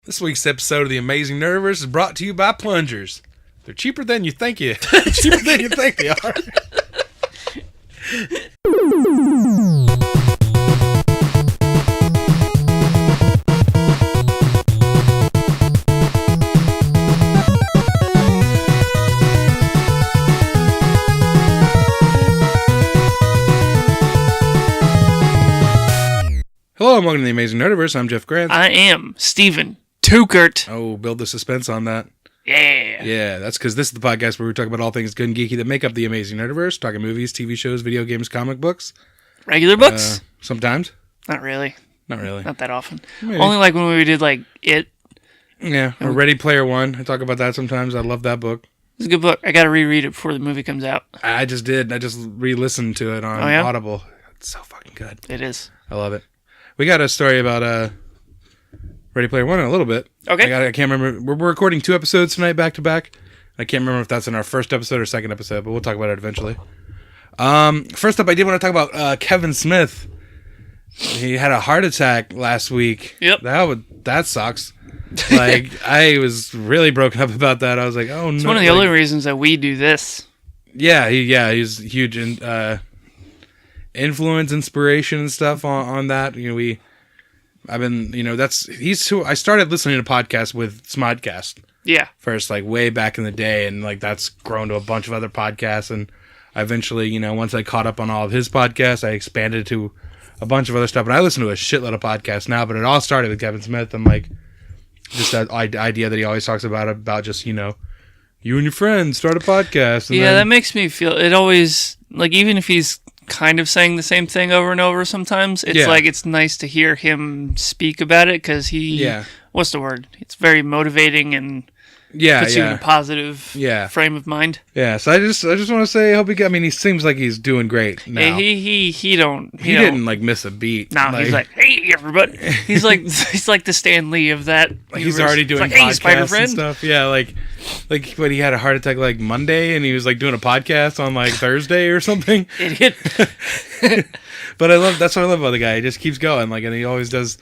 This week's episode of the Amazing Nerdiverse is brought to you by plungers. They're cheaper than you think they are. Hello and welcome to the Amazing Nerdiverse. I'm Jeff Grant. I am Steven Tukert. Oh, build the suspense on that. Yeah. Yeah, that's because this is the podcast where we talk about all things good and geeky that make up the Amazing Nerdiverse. Talking movies, TV shows, video games, comic books. Regular books? Sometimes. Not really. Not really. Not that often. Maybe. Only like when we did like It. Yeah, or Ready Player One. I talk about that sometimes. I love that book. It's a good book. I got to reread it before the movie comes out. I just did. I just re-listened to it on Audible. It's so fucking good. It is. I love it. We got a story about Ready Player One in a little bit. Okay. I can't remember. We're recording 2 episodes tonight back to back. I can't remember if that's in our first episode or second episode, but we'll talk about it eventually. First up, I did want to talk about Kevin Smith. He had a heart attack last week. Yep. That sucks. Like, I was really broken up about that. I was like, oh no. It's one of the only reasons that we do this. Yeah, he's huge in influence, inspiration, and stuff on that. You know, I started listening to podcasts with Smodcast. Yeah. First, like way back in the day, and like that's grown to a bunch of other podcasts, and I eventually, once I caught up on all of his podcasts, I expanded to a bunch of other stuff, and I listen to a shitload of podcasts now, but it all started with Kevin Smith, and like just that idea that he always talks about just, you and your friends start a podcast. And that makes me feel, it always, like, even if he's kind of saying the same thing over and over sometimes, it's like, it's nice to hear him speak about it, because what's the word? It's very motivating and puts you in a positive frame of mind. Yeah, so I just want to say, he seems like he's doing great now. He didn't like miss a beat. No, he's like, hey everybody. He's like the Stan Lee of that. He's already doing podcasts and stuff. Yeah, like when he had a heart attack like Monday, and he was like doing a podcast on like Thursday or something. Idiot. But that's what I love about the guy. He just keeps going, and he always does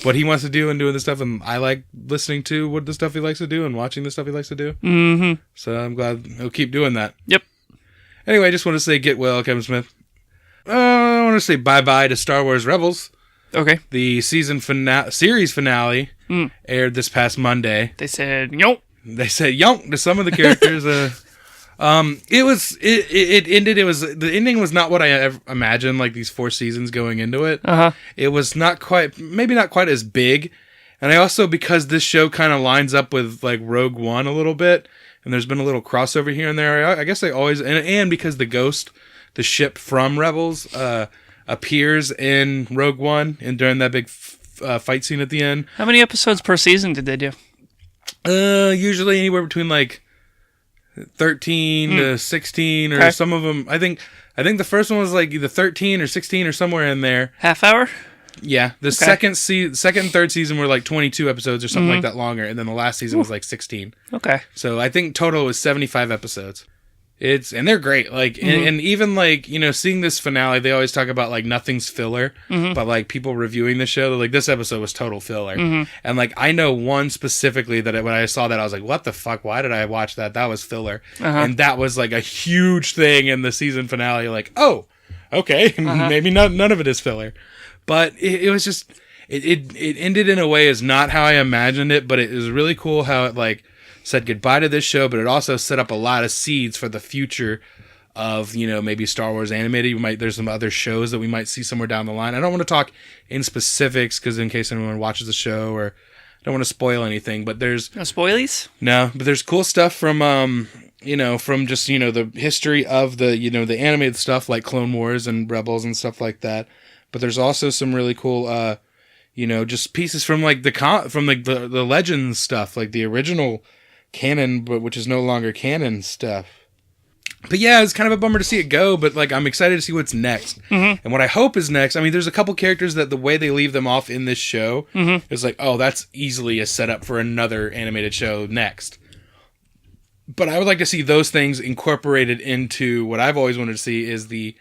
what he wants to do and doing the stuff, and I like listening to what the stuff he likes to do and watching the stuff he likes to do. Mm-hmm. So I'm glad he'll keep doing that. Yep. Anyway, I just want to say get well, Kevin Smith. I want to say bye-bye to Star Wars Rebels. Okay. The series finale aired this past Monday. They said yonk. They said yonk to some of the characters. It ended. The ending was not what I ever imagined. Like these 4 seasons going into it. It was maybe not quite as big. And I also, because this show kind of lines up with like Rogue One a little bit, and there's been a little crossover here and there. I guess they always and because the Ghost, the ship from Rebels, appears in Rogue One and during that big fight scene at the end. How many episodes per season did they do? Usually anywhere between like 13 to 16, or some of them. I think the first one was like either 13 or 16 or somewhere in there. Half hour? Yeah. The second and third season were like 22 episodes or something like that longer, and then the last season was like 16. Okay. So I think total was 75 episodes. And they're great. Like, and even like, seeing this finale, they always talk about like nothing's filler, but like people reviewing the show, like this episode was total filler. And like, I know one specifically that when I saw that, I was like, what the fuck? Why did I watch that? That was filler. And that was like a huge thing in the season finale. Like, oh, okay. Maybe none of it is filler, but it was just, it ended in a way as not how I imagined it, but it was really cool how it like said goodbye to this show, but it also set up a lot of seeds for the future of, maybe Star Wars animated. There's some other shows that we might see somewhere down the line. I don't want to talk in specifics, because in case anyone watches the show, or I don't want to spoil anything, but there's... No spoilies? No, but there's cool stuff from, from just, the history of the, the animated stuff like Clone Wars and Rebels and stuff like that. But there's also some really cool, just pieces from like the Legends stuff, like the original canon, but which is no longer canon stuff. But yeah, it's kind of a bummer to see it go, but like I'm excited to see what's next. And what I hope is next, there's a couple characters that the way they leave them off in this show is like, oh, that's easily a setup for another animated show next. But I would like to see those things incorporated into what I've always wanted to see is the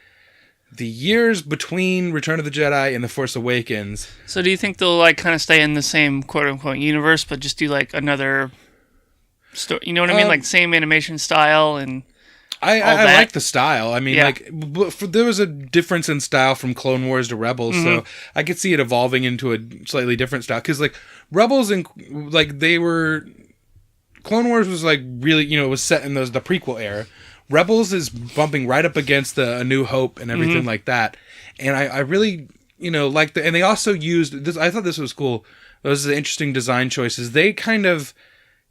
the years between Return of the Jedi and The Force Awakens. So do you think they'll like kind of stay in the same quote unquote universe, but just do like another story? You know what I mean? Like same animation style and. I like the style. I mean, there was a difference in style from Clone Wars to Rebels, so I could see it evolving into a slightly different style. Because like Rebels and like Clone Wars was like really, it was set in the prequel era. Rebels is bumping right up against A New Hope and everything like that. And I really, like and they also used this. I thought this was cool. Those are interesting design choices. They kind of,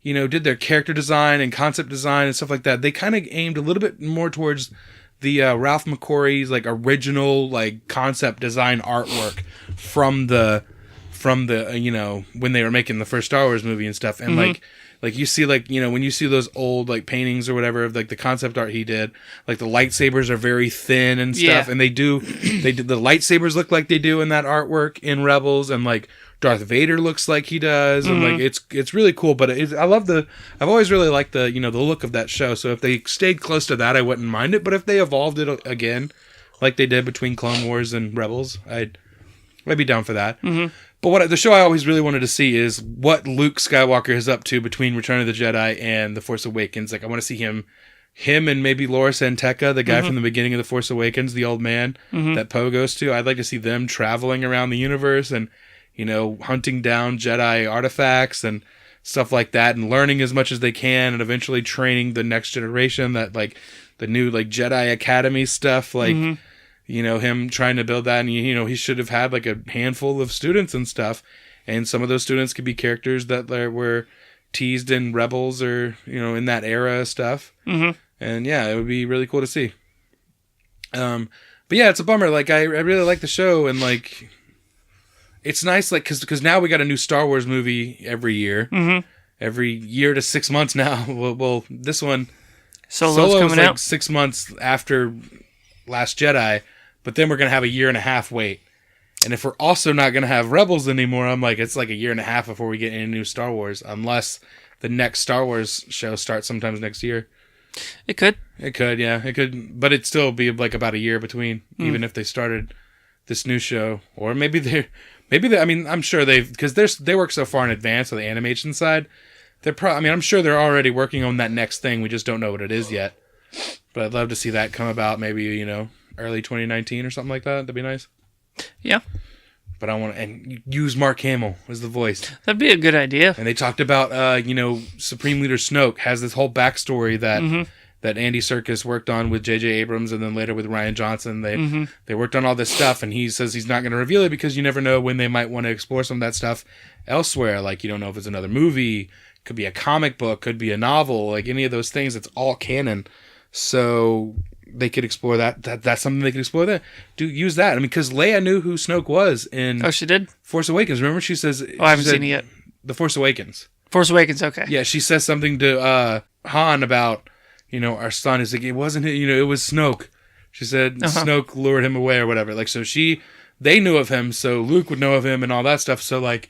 did their character design and concept design and stuff like that. They kind of aimed a little bit more towards the Ralph McQuarrie's like original like concept design artwork from the when they were making the first Star Wars movie and stuff. And like you see like, when you see those old like paintings or whatever of like the concept art he did, like the lightsabers are very thin and stuff. Yeah. And they did the lightsabers look like they do in that artwork in Rebels, and like Darth Vader looks like he does, and like it's really cool. But I've always really liked the the look of that show. So if they stayed close to that, I wouldn't mind it. But if they evolved it again, like they did between Clone Wars and Rebels, I'd be down for that. But the show I always really wanted to see is what Luke Skywalker is up to between Return of the Jedi and The Force Awakens. Like I want to see him and maybe Laura Santeca, the guy from the beginning of The Force Awakens, the old man that Poe goes to. I'd like to see them traveling around the universe and hunting down Jedi artifacts and stuff like that, and learning as much as they can, and eventually training the next generation, that like the new like Jedi Academy stuff, like him trying to build that, and he should have had like a handful of students and stuff, and some of those students could be characters that were teased in Rebels or in that era stuff. And yeah, it would be really cool to see. But yeah, it's a bummer. Like I really like the show, and like it's nice, like because now we got a new Star Wars movie every year. Every year to 6 months now. Well, this one Solo's coming like out 6 months after Last Jedi, but then we're gonna have a year and a half wait. And if we're also not gonna have Rebels anymore, I'm like, it's like a year and a half before we get any new Star Wars, unless the next Star Wars show starts sometimes next year. It could, yeah, it could, but it'd still be like about a year between, even if they started this new show, or maybe they. I mean, I'm sure because they work so far in advance on the animation side. I'm sure they're already working on that next thing. We just don't know what it is yet. But I'd love to see that come about, maybe early 2019 or something like that. That'd be nice. Yeah. But I want to use Mark Hamill as the voice. That'd be a good idea. And they talked about Supreme Leader Snoke has this whole backstory that Andy Serkis worked on with J.J. Abrams, and then later with Rian Johnson. They worked on all this stuff, and he says he's not going to reveal it because you never know when they might want to explore some of that stuff elsewhere. Like, you don't know if it's another movie, could be a comic book, could be a novel, like any of those things. It's all canon. So they could explore that. That's something they could explore there. Use that. I mean, because Leia knew who Snoke was in she did? Force Awakens. Remember, she says... I haven't seen it yet. The Force Awakens. Force Awakens, okay. Yeah, she says something to Han about... our son is like, it wasn't, it was Snoke. She said Snoke lured him away or whatever. Like, so they knew of him, so Luke would know of him and all that stuff. So, like,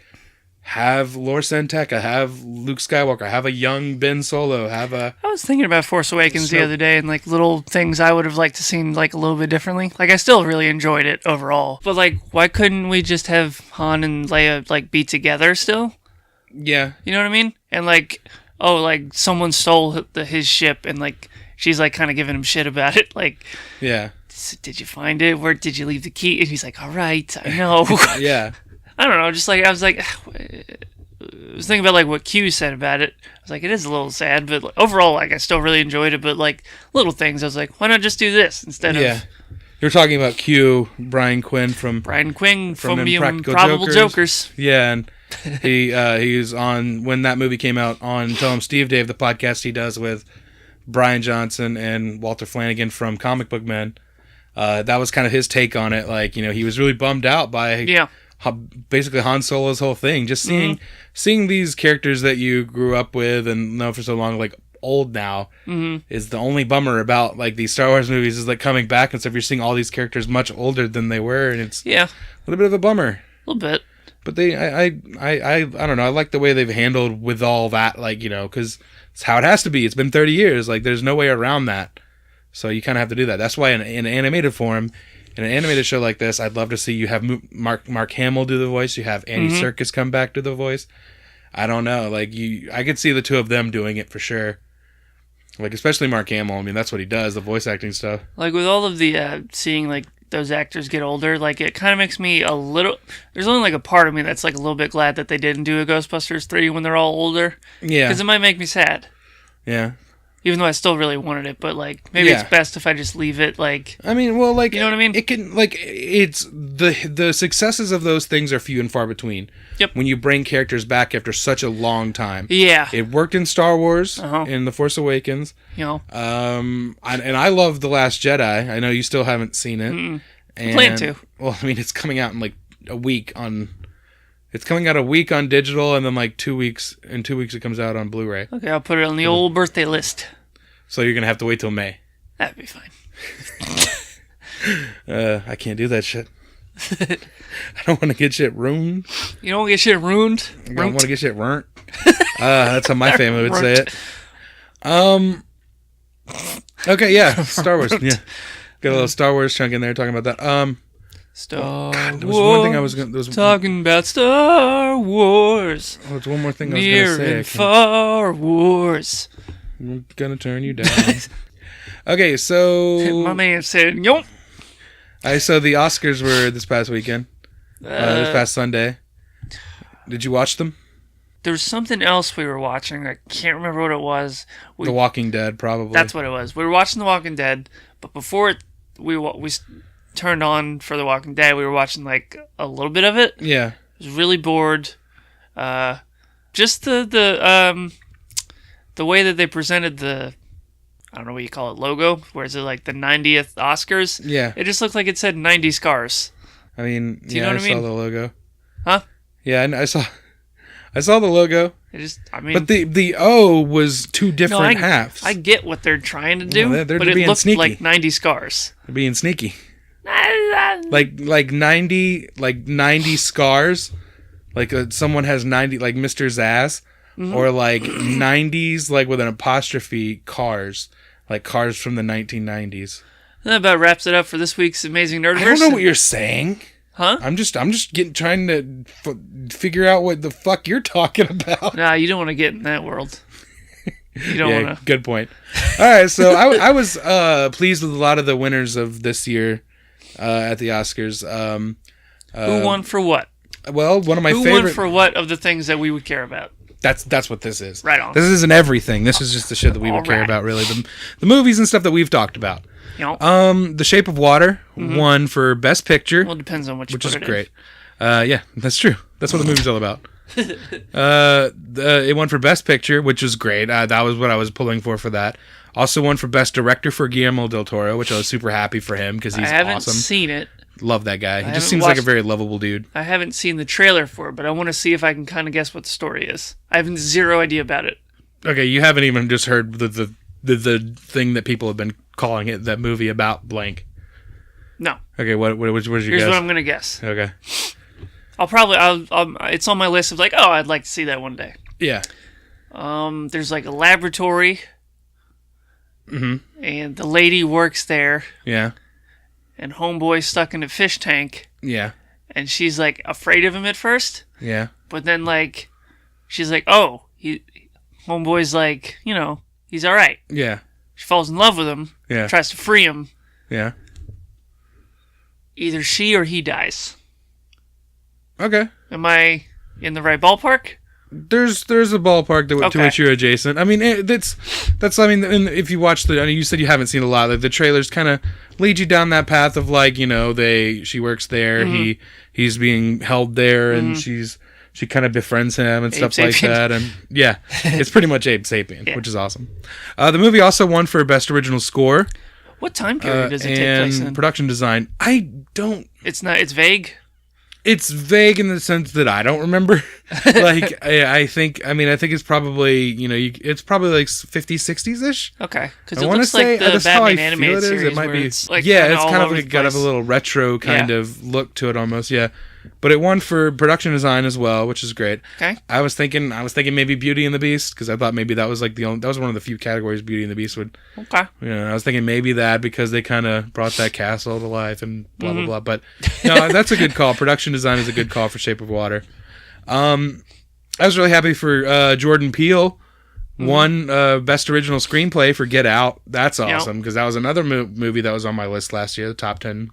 have Laura Santeca, have Luke Skywalker, have a young Ben Solo, I was thinking about Force Awakens the other day, and, like, little things I would have liked to seen, like, a little bit differently. Like, I still really enjoyed it overall. But, like, why couldn't we just have Han and Leia, like, be together still? Yeah. You know what I mean? And, like... like someone stole his ship, and like she's like kind of giving him shit about it. Like, yeah, did you find it? Where did you leave the key? And he's like, all right, I know. Yeah, I don't know. Just like I was thinking about like what Q said about it. I was like, it is a little sad, but like, overall, like I still really enjoyed it. But like little things, I was like, why not just do this instead of? You're talking about Q, Brian Quinn from Improbable Jokers. Yeah, and. He was on when that movie came out on Tell Him Steve Dave, the podcast he does with Brian Johnson and Walter Flanagan from Comic Book Men. That was kind of his take on it. Like, he was really bummed out by basically Han Solo's whole thing. Just seeing these characters that you grew up with and know for so long, like old now, is the only bummer about like these Star Wars movies is like coming back and stuff. You're seeing all these characters much older than they were, and it's a little bit of a bummer. A little bit. But I don't know. I like the way they've handled with all that, like, because it's how it has to be. It's been 30 years. Like, there's no way around that. So you kind of have to do that. That's why in animated form, in an animated show like this, I'd love to see you have Mark Hamill do the voice. You have Andy Serkis come back to the voice. I don't know. Like I could see the two of them doing it for sure. Like especially Mark Hamill. I mean, that's what he does, the voice acting stuff. Like with all of the seeing like those actors get older, like it kind of makes me a little. There's only like a part of me that's like a little bit glad that they didn't do a Ghostbusters 3 when they're all older. Yeah, because it might make me sad. Yeah. Even though I still really wanted it, but like maybe it's best if I just leave it. Like I mean, well, like you know what I mean. It can like it's the successes of those things are few and far between. Yep. When you bring characters back after such a long time. Yeah. It worked in Star Wars, in The Force Awakens. You know. And I love The Last Jedi. I know you still haven't seen it. And, I plan to. Well, I mean, it's coming out in like a week on. It's coming out a week on digital, and then like 2 weeks. In 2 weeks, it comes out on Blu-ray. Okay, I'll put it on the old birthday list. So you're gonna have to wait till May. That'd be fine. I can't do that shit. I don't want to get shit ruined. You don't want to get shit ruined? I don't want to get shit ruined. That's how my family would say it. Okay, yeah, Star Wars. Yeah, got a little Star Wars chunk in there talking about that. Star Wars. There was one thing I was going to... Talking about Star Wars. Oh, there's one more thing I was going to say. Near and far wars. I'm going to turn you down. Okay, so... My man said, yo. So the Oscars were this past weekend. This past Sunday. Did you watch them? There was something else we were watching. I can't remember what it was. The Walking Dead, probably. That's what it was. We were watching The Walking Dead, but before we turned on for The Walking Dead, we were watching like a little bit of it. Yeah. I was really bored. Just the way that they presented the, I don't know what you call it, logo, where is it like the 90th Oscars? Yeah. It just looked like it said 90 scars. I mean, do you know what I mean? Saw the logo. Huh? Yeah, I saw the logo. But the O was two different halves. I get what they're trying to do, they're but it being looked sneaky. like 90 scars. They're being sneaky. like 90 scars, like someone has 90, like Mr. Zaz, or like 90s, like with an apostrophe, cars, like cars from the 1990s. That about wraps it up for this week's Amazing Nerdiverse. I don't know what you're saying. Huh? I'm just trying to figure out what the fuck you're talking about. Nah, you don't want to get in that world. You don't want to. Good point. All right, so I was pleased with a lot of the winners of this year at the Oscars. Who won for what? Well, one of my favorite. Who won for what of the things that we would care about? That's what this is. Right on. This isn't everything. This is just the shit that we would care about, really. The movies and stuff that we've talked about. Yep. The Shape of Water won for Best Picture. Well, it depends on what you which put is it great. Yeah, that's true. That's what the movie's all about. It won for Best Picture, which was great. That was what I was pulling for that. Also won for Best Director for Guillermo del Toro, which I was super happy for him because he's awesome. I haven't seen it. Love that guy. He just seems like a very lovable dude. I haven't seen the trailer for it, but I want to see if I can kind of guess what the story is. I have zero idea about it. Okay, you haven't even just heard the thing that people have been calling it, that movie about blank. No. Okay, what's your guess? Here's what I'm gonna guess. Okay. It's on my list of like, oh, I'd like to see that one day. Yeah. There's like a laboratory. And the lady works there. Yeah. And homeboy's stuck in a fish tank. Yeah. And she's like afraid of him at first. Yeah. But then like, she's like, oh, homeboy's like, you know, he's all right. Yeah. She falls in love with him. Yeah. Tries to free him. Yeah. Either she or he dies. Okay. Am I in the right ballpark? There's a ballpark to which you're adjacent. I mean, that's. I mean, if you watch I mean, you said you haven't seen a lot. Like the trailers kind of lead you down that path of like, you know, she works there, he's being held there, and she kind of befriends him and stuff like that. And yeah, it's pretty much Abe Sapien, which is awesome. The movie also won for Best Original Score. What time period does it take place in? And production design. I don't. It's not. It's vague. It's vague in the sense that I don't remember. Like, I think it's probably, it's probably like 50s, 60s-ish. Okay. Because it looks like the Batman animated series. It might be. It's like it's kind of like got a little retro kind of look to it almost, yeah. But it won for production design as well, which is great. Okay. I was thinking maybe Beauty and the Beast, because I thought maybe that was like that was one of the few categories Beauty and the Beast would. Okay. I was thinking maybe that because they kind of brought that castle to life and blah blah blah. But no, that's a good call. Production design is a good call for Shape of Water. I was really happy for Jordan Peele. Won Best Original Screenplay for Get Out. That's awesome, because that was another movie that was on my list last year, the top 10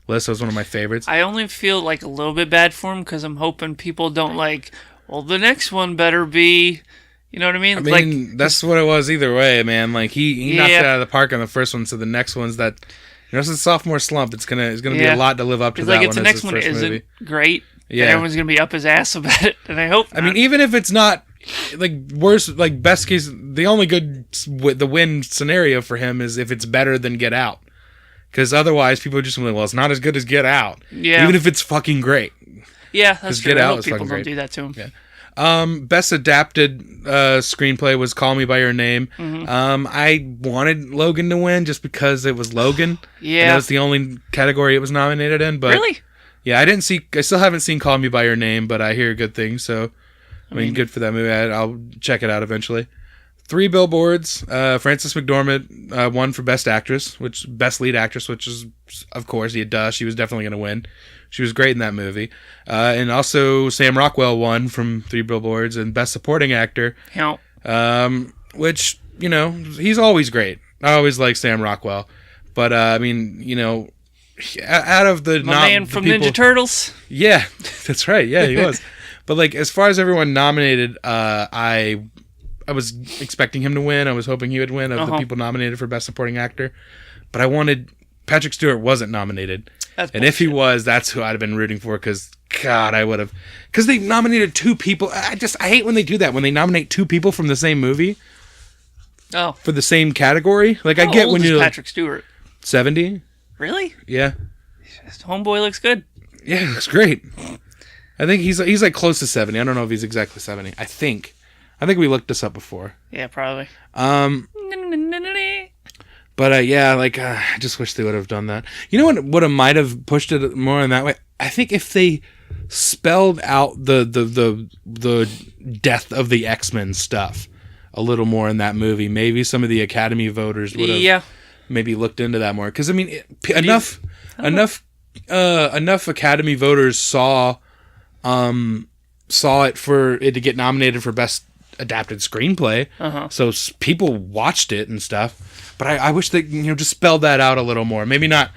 list. That was one of my favorites. I only feel like a little bit bad for him because I'm hoping people don't well, the next one better be, you know what I mean? That's what it was either way, man. Like, he knocked it out of the park on the first one, so the next one's that, it's a sophomore slump. It's gonna be a lot to live up to that one. If the next one isn't great, everyone's gonna be up his ass about it, and I hope not. I mean, even if it's not, worst, best case, the only the win scenario for him is if it's better than Get Out. Because otherwise, people are just going, well, it's not as good as Get Out. Yeah. Even if it's fucking great. Yeah, that's true. Get Out is people fucking don't great. Do that to him. Yeah. Best adapted screenplay was Call Me by Your Name. I wanted Logan to win just because it was Logan. Yeah. And that was the only category it was nominated in. But really? Yeah, I still haven't seen Call Me by Your Name, but I hear good things. So, I mean, good for that movie. I'll check it out eventually. 3 Billboards. Frances McDormand won for Best Lead Actress, which is, of course, she was definitely going to win. She was great in that movie. And also Sam Rockwell won from 3 Billboards and Best Supporting Actor. Which, he's always great. I always like Sam Rockwell. But, out of the... man from Ninja Turtles? Yeah, that's right. Yeah, he was. But, as far as everyone nominated, I was expecting him to win. I was hoping he would win of the people nominated for Best Supporting Actor. But I wanted... Patrick Stewart wasn't nominated. And if he was, that's who I'd have been rooting for, because, God, I would have... Because they nominated 2 people. I hate when they do that, when they nominate 2 people from the same movie. Oh. For the same category. How I get old when is you're... Patrick Stewart? 70. Really? Yeah. Homeboy looks good. Yeah, he looks great. I think he's close to 70. I don't know if he's exactly 70. I think we looked this up before. Yeah, probably. But I just wish they would have done that. You know what would have might have pushed it more in that way? I think if they spelled out the death of the X-Men stuff a little more in that movie, maybe some of the Academy voters would have maybe looked into that more. Because enough Academy voters saw it for it to get nominated for Best Adapted Screenplay. So people watched it and stuff. But I wish they just spelled that out a little more. Maybe not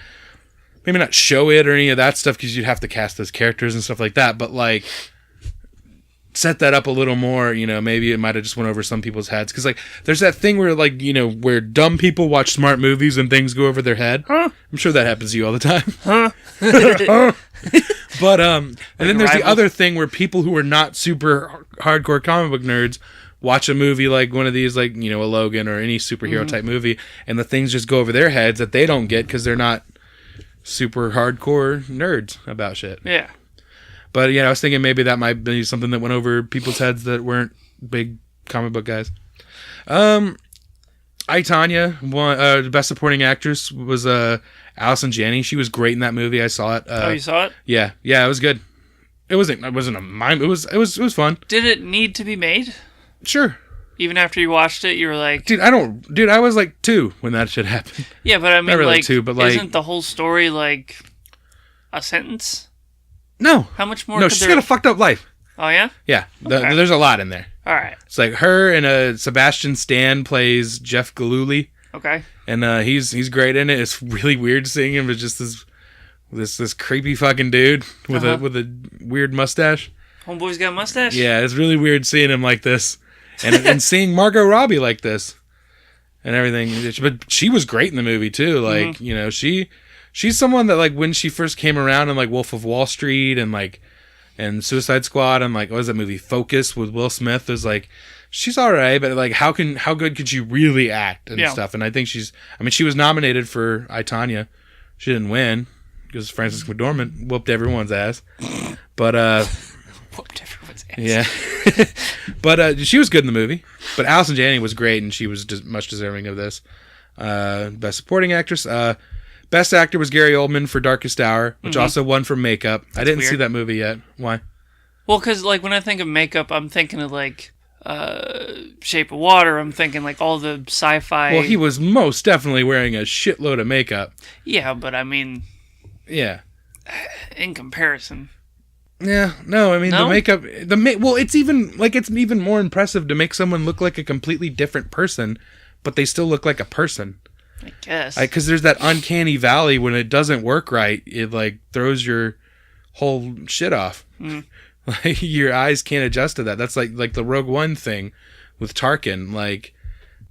show it or any of that stuff, because you'd have to cast those characters and stuff like that. But set that up a little more. Maybe it might have just went over some people's heads. Because there's that thing where where dumb people watch smart movies and things go over their head. I'm sure that happens to you all the time. But and then there's the other thing where people who are not super hardcore comic book nerds watch a movie like one of these, a Logan or any superhero type movie, and the things just go over their heads that they don't get because they're not super hardcore nerds about shit. Yeah. But I was thinking maybe that might be something that went over people's heads that weren't big comic book guys. I, Tonya won. Best Supporting Actress was Allison Janney. She was great in that movie. I saw it. You saw it? Yeah, it was good. It wasn't a mime. It was fun. Did it need to be made? Sure. Even after you watched it, you were like... Dude, I was 2 when that shit happened. Yeah, but I mean, not really 2, but isn't the whole story a sentence? No. How much more? No, she's got a fucked up life. Oh, yeah? Yeah. Okay. There's a lot in there. All right. It's her and Sebastian Stan plays Jeff Gillooly. Okay. And he's great in it. It's really weird seeing him as just this creepy fucking dude with a weird mustache. Homeboy's got a mustache? Yeah, it's really weird seeing him like this. And seeing Margot Robbie like this. And everything. But she was great in the movie too. She's someone that when she first came around in Wolf of Wall Street and Suicide Squad and what was that movie, Focus with Will Smith, was she's alright, but how good could she really act and stuff? And I think she was nominated for I, Tonya. She didn't win because Frances McDormand whooped everyone's ass. But whooped everyone's ass. Yeah. But she was good in the movie. But Allison Janney was great, and she was much deserving of this. Best supporting actress. Best actor was Gary Oldman for Darkest Hour, which also won for makeup. I didn't see that movie yet. Why? Well, because like when I think of makeup, I'm thinking of like Shape of Water. I'm thinking like all the sci-fi. Well, he was most definitely wearing a shitload of makeup. Yeah, but I mean, yeah, in comparison. Yeah, no, I mean the makeup. Well, it's even more impressive to make someone look like a completely different person, but they still look like a person. I guess. Because there's that uncanny valley when it doesn't work right. It like throws your whole shit off. Like your eyes can't adjust to that. That's like the Rogue One thing with Tarkin. Like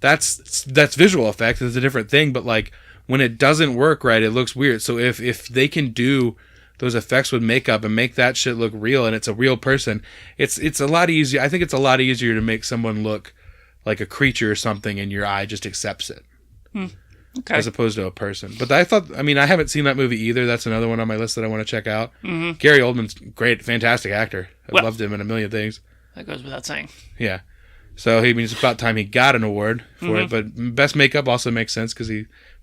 that's visual effects. It's a different thing. But like when it doesn't work right, it looks weird. So if they can do those effects with makeup and make that shit look real, and it's a real person, it's a lot easier. I think it's a lot easier to make someone look like a creature or something, and your eye just accepts it. Okay. As opposed to a person. But I haven't seen that movie either. That's another one on my list that I want to check out. Gary Oldman's great, fantastic actor. I loved him in a million things. That goes without saying. Yeah. So it's about time he got an award for it. But best makeup also makes sense because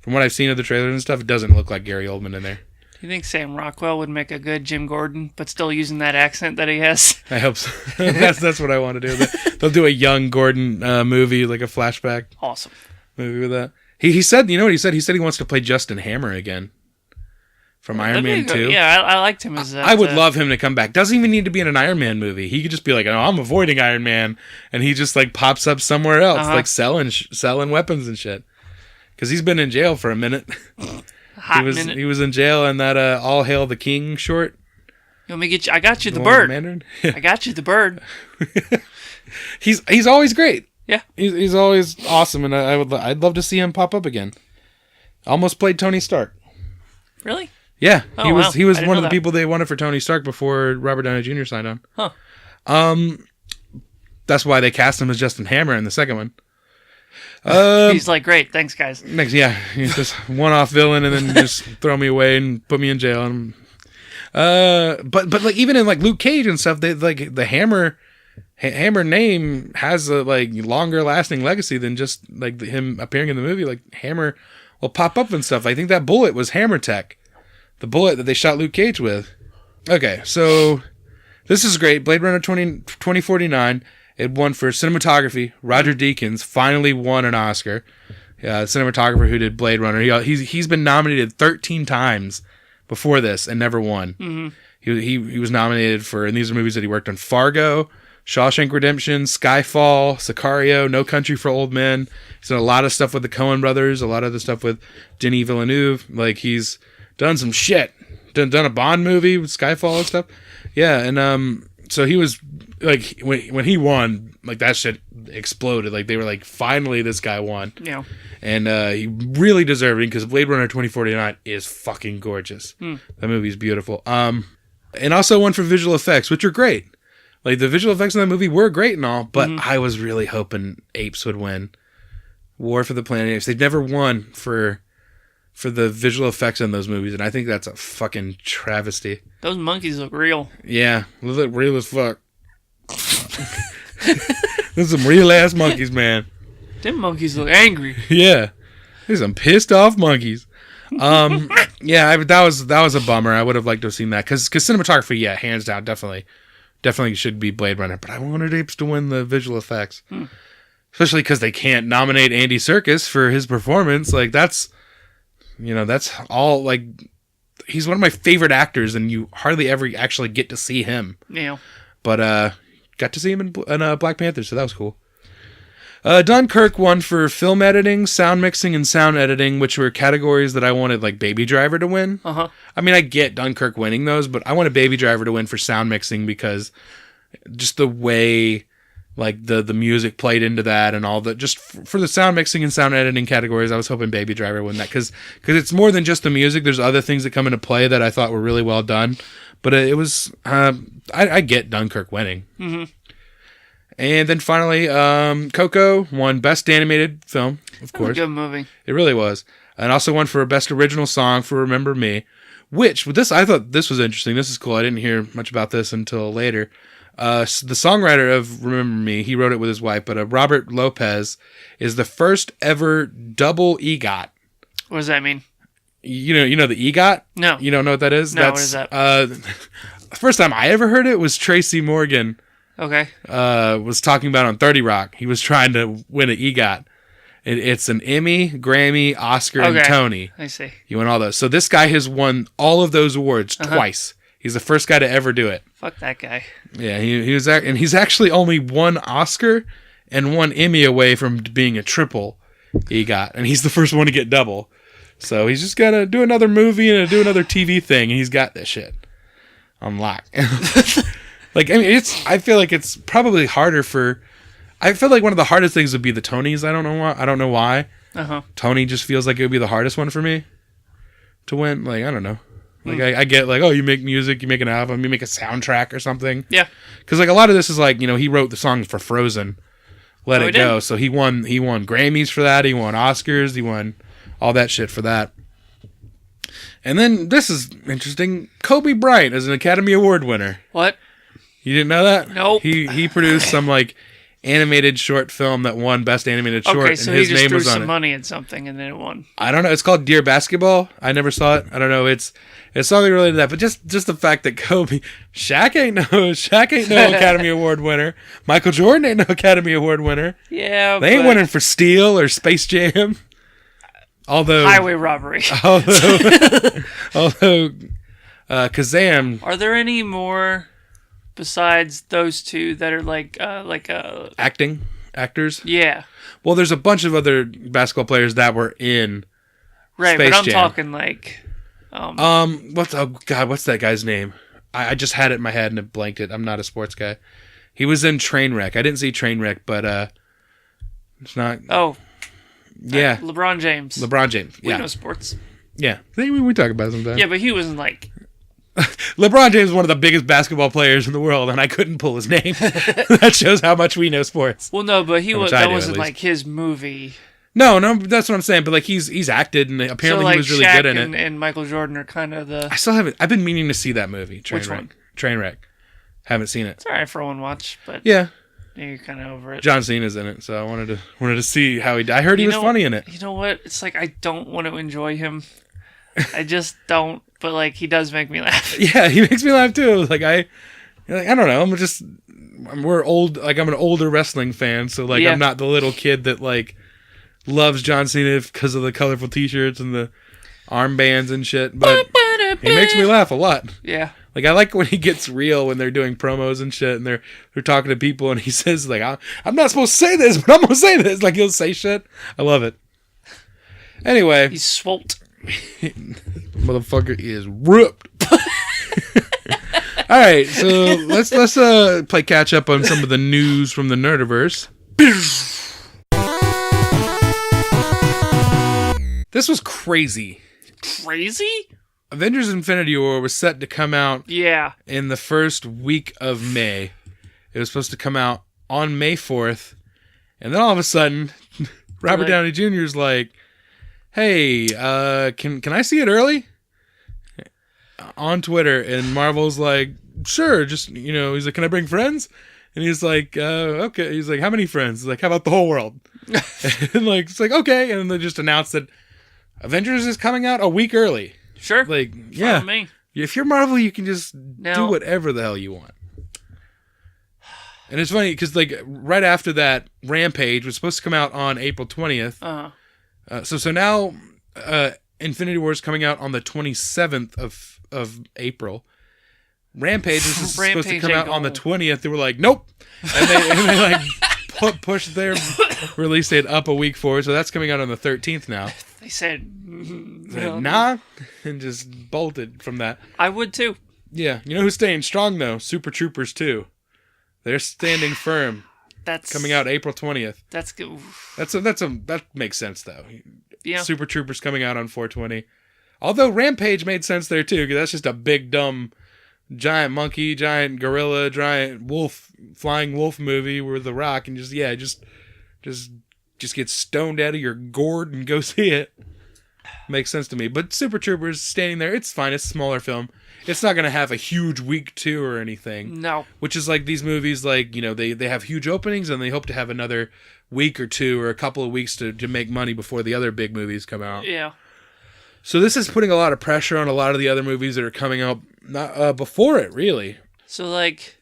from what I've seen of the trailers and stuff, it doesn't look like Gary Oldman in there. Do you think Sam Rockwell would make a good Jim Gordon, but still using that accent that he has? I hope so. That's what I want to do. They'll do a young Gordon movie, like a flashback. Awesome. Movie with that. He said, you know what he said? He said he wants to play Justin Hammer again from Iron Man 2. Yeah, I liked him as I would love him to come back. Doesn't even need to be in an Iron Man movie. He could just be like, oh, I'm avoiding Iron Man. And he just like pops up somewhere else, like selling weapons and shit. Because he's been in jail for a minute. He was in jail in that All Hail the King short. You want me to get you? I got you the bird. I got you the bird. He's always great. Yeah, he's always awesome, and I'd love to see him pop up again. Almost played Tony Stark. Really? Yeah, he was one of the people they wanted for Tony Stark before Robert Downey Jr. signed on. Huh. That's why they cast him as Justin Hammer in the second one. He's like, great, thanks guys. Next, yeah, he's just one-off villain, and then just throw me away and put me in jail. And but like even in like Luke Cage and stuff, they like the Hammer name has a like longer lasting legacy than just like him appearing in the movie. Like Hammer will pop up and stuff. I think that bullet was Hammer Tech, the bullet that they shot Luke Cage with. Okay, so this is great. Blade Runner 2049. It won for cinematography. Roger Deakins finally won an Oscar. The cinematographer who did Blade Runner. He's been nominated 13 times before this and never won. He was nominated for, and these are movies that he worked on: Fargo, Shawshank Redemption, Skyfall, Sicario, No Country for Old Men. He's done a lot of stuff with the Coen brothers, a lot of the stuff with Denis Villeneuve. Like, he's done some shit. Done a Bond movie with Skyfall and stuff. Yeah, and so he was, like, when he won, like, that shit exploded. Like, they were like, finally this guy won. Yeah. And he really deserved it because Blade Runner 2049 is fucking gorgeous. That movie's beautiful. And also won for visual effects, which are great. Like, the visual effects in that movie were great and all, but I was really hoping Apes would win. War for the Planet of the Apes. They've never won for the visual effects in those movies, and I think that's a fucking travesty. Those monkeys look real. Yeah, they look real as fuck. There's some real-ass monkeys, man. Them monkeys look angry. Yeah. There's some pissed-off monkeys. Yeah, that was a bummer. I would have liked to have seen that, because cinematography, yeah, hands down, definitely should be Blade Runner, but I wanted Apes to win the visual effects. Especially because they can't nominate Andy Serkis for his performance. Like, that's all, like, he's one of my favorite actors, and you hardly ever actually get to see him. Yeah. But got to see him in Black Panther, so that was cool. Dunkirk won for film editing, sound mixing, and sound editing, which were categories that I wanted, like, Baby Driver to win. I mean, I get Dunkirk winning those, but I wanted Baby Driver to win for sound mixing because just the way, like, the music played into that and all that, just for the sound mixing and sound editing categories, I was hoping Baby Driver win that, because it's more than just the music. There's other things that come into play that I thought were really well done, but it was, I get Dunkirk winning. And then finally, Coco won Best Animated Film, of course. Good movie. It really was. And also won for Best Original Song for Remember Me, which, with this, I thought this was interesting. This is cool. I didn't hear much about this until later. The songwriter of Remember Me, he wrote it with his wife, but Robert Lopez is the first ever double EGOT. What does that mean? You know the EGOT? No. You don't know what that is? No, what is that? The first time I ever heard it was Tracy Morgan. Okay. Was talking about on 30 Rock. He was trying to win an EGOT. It's an Emmy, Grammy, Oscar, and Tony. I see. You won all those. So this guy has won all of those awards twice. He's the first guy to ever do it. Fuck that guy. Yeah, he was, and he's actually only one Oscar and one Emmy away from being a triple EGOT, and he's the first one to get double. So he's just got to do another movie and do another TV thing, and he's got this shit on lock. Like, I mean, I feel like it's probably harder for. I feel like one of the hardest things would be the Tonys. I don't know why. Tony just feels like it would be the hardest one for me to win. Like, I don't know. Like, I get like, oh, you make music, you make an album, you make a soundtrack or something. Yeah. Because like a lot of this is like, he wrote the songs for Frozen, Let It Go. So he won Grammys for that. He won Oscars. He won all that shit for that. And then this is interesting. Kobe Bryant is an Academy Award winner. What? You didn't know that? Nope. He produced some like animated short film that won Best Animated Short, okay, so and his he just name threw was on some it. money at something and then it won. I don't know. It's called Dear Basketball. I never saw it. I don't know. It's something related to that. But just the fact that Shaq ain't no Academy Award winner. Michael Jordan ain't no Academy Award winner. Yeah, they ain't winning for Steel or Space Jam. Although highway robbery. Although Kazam. Are there any more besides those two that are like actors? Yeah. Well, there's a bunch of other basketball players that were in Space but I'm Jam. talking like what's that guy's name? I just had it in my head and it blanked it. I'm not a sports guy. He was in Trainwreck. I didn't see Trainwreck, but it's not. Oh. Yeah. LeBron James. Yeah. We know sports. Yeah. We talk about it sometimes. Yeah, but he wasn't like. LeBron James is one of the biggest basketball players in the world, and I couldn't pull his name. That shows how much we know sports. Well, no, but that wasn't like his movie. No, that's what I'm saying. But like he's acted, and apparently he was really Shaq good in it. And Michael Jordan are kind of the. I still haven't. I've been meaning to see that movie. Which one? Trainwreck. Haven't seen it. It's alright for one watch, but yeah, you're kind of over it. John Cena's in it, so I wanted to see how he. I heard he was funny in it. You know what? It's like I don't want to enjoy him. I just don't. But like he does make me laugh. Yeah, he makes me laugh too. Like I don't know. We're old. Like I'm an older wrestling fan, so like I'm not the little kid that like loves John Cena because of the colorful T-shirts and the armbands and shit. But he makes me laugh a lot. Yeah. Like I like when he gets real when they're doing promos and shit, and they're talking to people, and he says like I'm not supposed to say this, but I'm gonna say this. Like he'll say shit. I love it. Anyway, he's swolt. Motherfucker is ripped. All right, so let's play catch up on some of the news from the Nerdiverse. This was crazy. Crazy? Avengers Infinity War was set to come out in the first week of May. It was supposed to come out on May 4th, and then all of a sudden, Robert Downey Jr. is like, hey, can I see it early? On Twitter, and Marvel's like, sure, just, he's like, can I bring friends? And he's like, okay. He's like, how many friends? He's like, how about the whole world? And like, it's like, okay. And they just announced that Avengers is coming out a week early. Sure. Like, yeah. Me. If you're Marvel, you can just do whatever the hell you want. And it's funny, because like, right after that, Rampage was supposed to come out on April 20th. Uh-huh. So now, Infinity War is coming out on the 27th of April. Rampage is supposed to come out on the 20th. They were like, nope, and they like pushed their release date up a week forward. So that's coming out on the 13th now. They said nah, and just bolted from that. I would too. Yeah, you know who's staying strong though? Super Troopers 2. They're standing firm. That's coming out April 20th. That's good. That makes sense though. Yeah. Super Troopers coming out on 4/20. Although Rampage made sense there too, because that's just a big dumb giant monkey, giant gorilla, giant wolf, flying wolf movie with The Rock, and just get stoned out of your gourd and go see it. makes sense to me. But Super Troopers standing there, it's fine. It's a smaller film. It's not going to have a huge week 2 or anything. No. Which is like these movies, like, you know, they have huge openings and they hope to have another week or 2 or a couple of weeks to make money before the other big movies come out. Yeah. So this is putting a lot of pressure on a lot of the other movies that are coming out before it, really. So, like,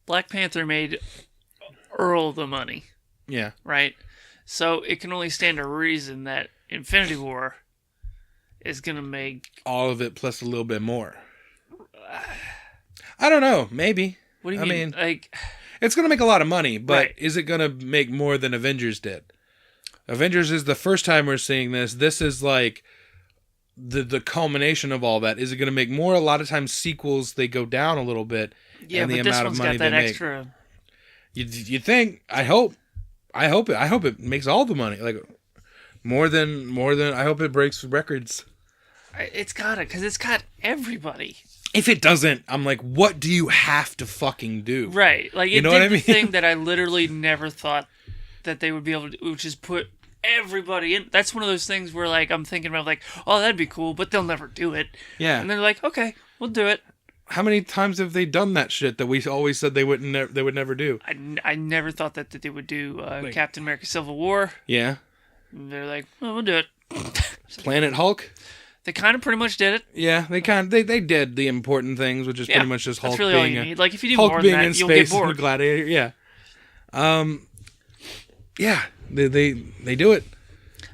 Black Panther made Earl the money. Yeah. Right? So it can only stand to reason that Infinity War is going to make... all of it plus a little bit more. I don't know. Maybe. What do you mean? Like, it's going to make a lot of money, but right. Is it going to make more than Avengers did? Avengers is the first time we're seeing this. This is like the culmination of all that. Is it going to make more? A lot of times sequels, they go down a little bit. Yeah, and the but this amount one's of money got that they extra... make. You think? I hope it makes all the money. Like more than. I hope it breaks records. It's gotta, because it's got everybody. If it doesn't, I'm like, what do you have to fucking do? Right. Like, you know what I mean? The thing that I literally never thought that they would be able to do, which is put everybody in. That's one of those things where, like, I'm thinking about, like, oh, that'd be cool, but they'll never do it. Yeah. And they're like, okay, we'll do it. How many times have they done that shit that we always said they would never do? I never thought that they would do Captain America Civil War. Yeah. And they're like, well, we'll do it. Planet Hulk? They kind of pretty much did it. Yeah, they did the important things, which is pretty much just Hulk really being all you need. Like, if you do Hulk more being than that, in you'll space get bored. and Gladiator. Yeah. Yeah, they do it.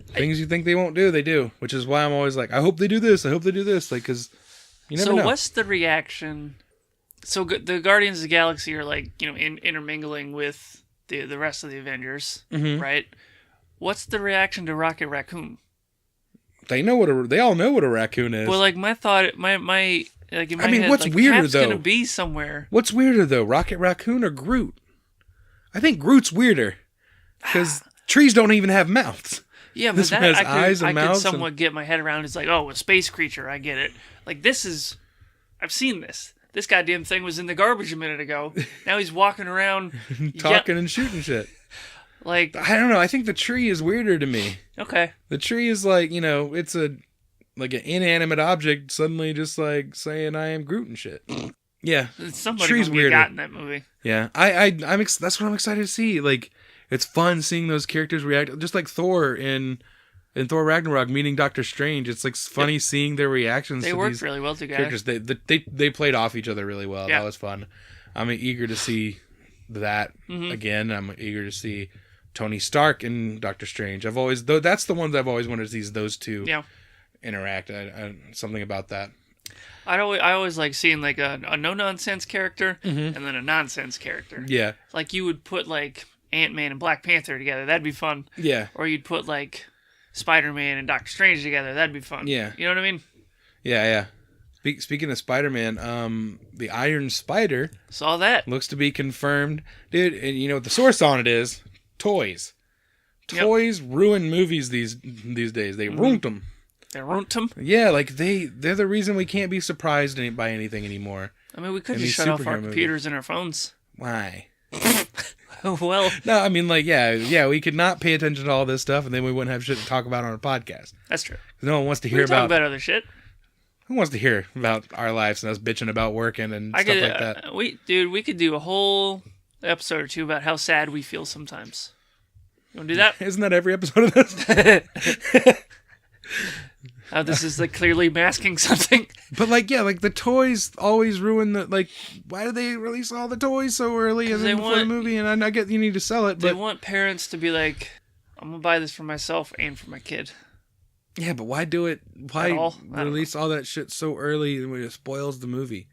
Things you think they won't do, they do. Which is why I'm always like, I hope they do this. I hope they do this. Like, because you never know. So what's the reaction? So the Guardians of the Galaxy are, like, you know, intermingling with the rest of the Avengers, right? What's the reaction to Rocket Raccoon? They all know what a raccoon is. Well, like, my thought, my like in my head, what's like, weirder Cap's though? Gonna be somewhere. What's weirder though, Rocket Raccoon or Groot? I think Groot's weirder because trees don't even have mouths. Yeah, but this that one has I eyes and could mouths somewhat get my head around. It's like, oh, a space creature. I get it. Like, I've seen this. This goddamn thing was in the garbage a minute ago. Now he's walking around talking and shooting shit. Like, I don't know. I think the tree is weirder to me. Okay. The tree is like, you know, it's like an inanimate object suddenly just like saying I am Groot and shit. Yeah. Somebody Tree's weirder. got in that movie. Yeah. That's what I'm excited to see. Like, it's fun seeing those characters react, just like Thor in Thor Ragnarok meeting Doctor Strange. It's like funny seeing their reactions. They to worked these really well together. Characters. They played off each other really well. Yeah. That was fun. I'm eager to see that again. I'm eager to see Tony Stark and Doctor Strange. That's the ones I've always wanted to see, is those two interact. Something about that. I always like seeing like a no nonsense character and then a nonsense character. Yeah. Like you would put like Ant-Man and Black Panther together. That'd be fun. Yeah. Or you'd put like Spider-Man and Doctor Strange together. That'd be fun. Yeah. You know what I mean? Yeah. Speaking of Spider-Man, the Iron Spider saw that looks to be confirmed, dude. And you know what the source on it is? Toys. Toys ruin movies these days. They ruined them. They ruined them? Yeah, like they're the reason we can't be surprised by anything anymore. I mean, we could just shut off our computers and our phones. Why? Well, no, I mean, like, yeah, we could not pay attention to all this stuff, and then we wouldn't have shit to talk about on a podcast. That's true. No one wants to hear about other shit. Who wants to hear about our lives and us bitching about working and stuff like that? We could do a whole episode or two about how sad we feel sometimes. You want to do that? Isn't that every episode of this? This is like clearly masking something. But like, yeah, like the toys always ruin the, like, why do they release all the toys so early and then before the movie? And I get you need to sell it, but they want parents to be like, I'm going to buy this for myself and for my kid. Yeah, but why do it? Why release all that shit so early when it spoils the movie?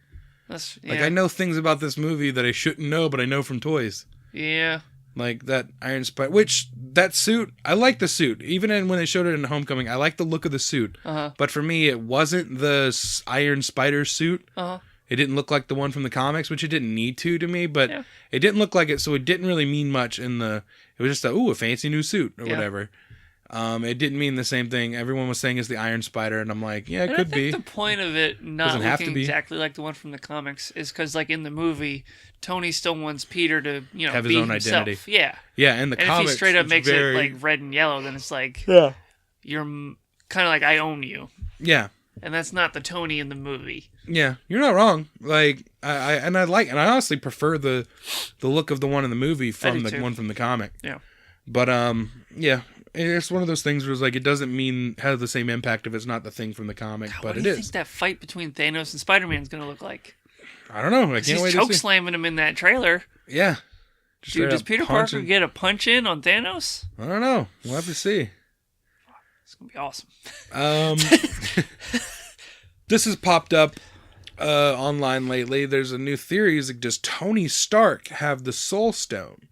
I know things about this movie that I shouldn't know, but I know from toys. Yeah. Like that Iron Spider, that suit, I like the suit. Even when they showed it in Homecoming, I like the look of the suit. But for me, it wasn't the Iron Spider suit. It didn't look like the one from the comics, which it didn't need to me, but it didn't look like it, so it didn't really mean much it was just a fancy new suit or whatever. It didn't mean the same thing. Everyone was saying it's the Iron Spider, and I'm like, yeah, it could be. The point of it not looking exactly like the one from the comics is because, like, in the movie, Tony still wants Peter to, have his own himself. identity. Yeah. Yeah, in the comics, if he straight up makes it like red and yellow, then it's like, you're kind of like, I own you. Yeah. And that's not the Tony in the movie. Yeah, you're not wrong. Like, I honestly prefer the look of the one in the movie from the one from the comic. Yeah. But, yeah. It's one of those things where it's like, it doesn't mean have the same impact if it's not the thing from the comic, but it is. What do you think that fight between Thanos and Spider-Man is going to look like? I don't know. I can't wait to see. He's choke slamming him in that trailer. Yeah. Dude, does Peter Parker get a punch in on Thanos? I don't know. We'll have to see. It's going to be awesome. This has popped up online lately. There's a new theory. Is like, does Tony Stark have the Soul Stone?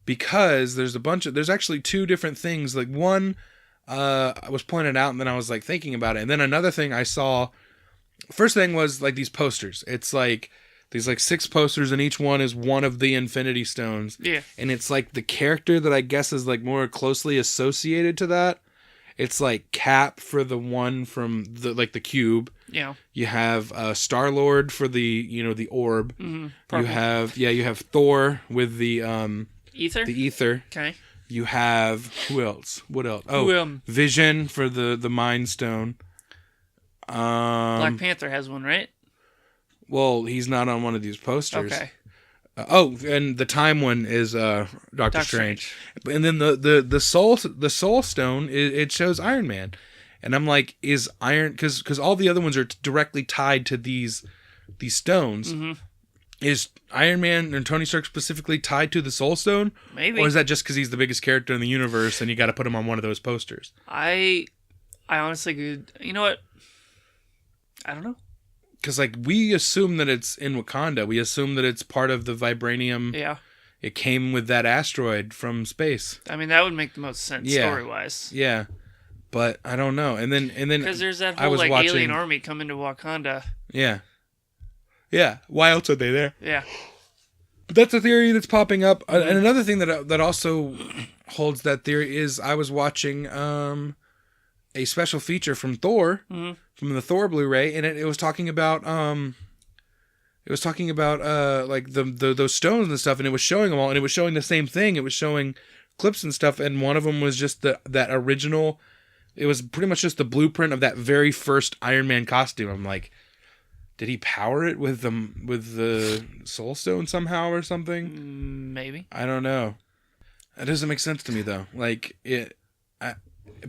Because there's actually two different things. Like one, I was pointed out, and then I was like thinking about it. And then another thing I saw, first thing was like these posters. It's like these like 6 posters, and each one is one of the Infinity Stones. Yeah. And it's like the character that I guess is like more closely associated to that. It's like Cap for the one from the the cube. Yeah. You have Star-Lord for the orb. Mm-hmm. You have Thor with the ether. The ether. Okay. You have who else? What else? Oh, Vision for the Mind Stone. Black Panther has one, right? Well, he's not on one of these posters. Okay. And the time one is Doctor Strange. And then the Soul Stone, it shows Iron Man. And I'm like, is Iron, because all the other ones are directly tied to these stones. Mm-hmm. Is Iron Man and Tony Stark specifically tied to the Soul Stone? Maybe. Or is that just because he's the biggest character in the universe and you got to put him on one of those posters? I honestly could. You know what? I don't know. Because like we assume that it's in Wakanda. We assume that it's part of the vibranium. Yeah. It came with that asteroid from space. I mean, that would make the most sense story-wise. Yeah. But I don't know. And then because there's that whole alien army coming to Wakanda. Yeah. Yeah. Why else are they there? Yeah. But that's a theory that's popping up. And another thing that also holds that theory is I was watching a special feature from Thor, from the Thor Blu-ray, and it was talking about like those stones and stuff, and it was showing them all, and it was showing the same thing. It was showing clips and stuff, and one of them was just that original. It was pretty much just the blueprint of that very first Iron Man costume. I'm like, did he power it with the Soul Stone somehow or something? Maybe. I don't know. That doesn't make sense to me though. Like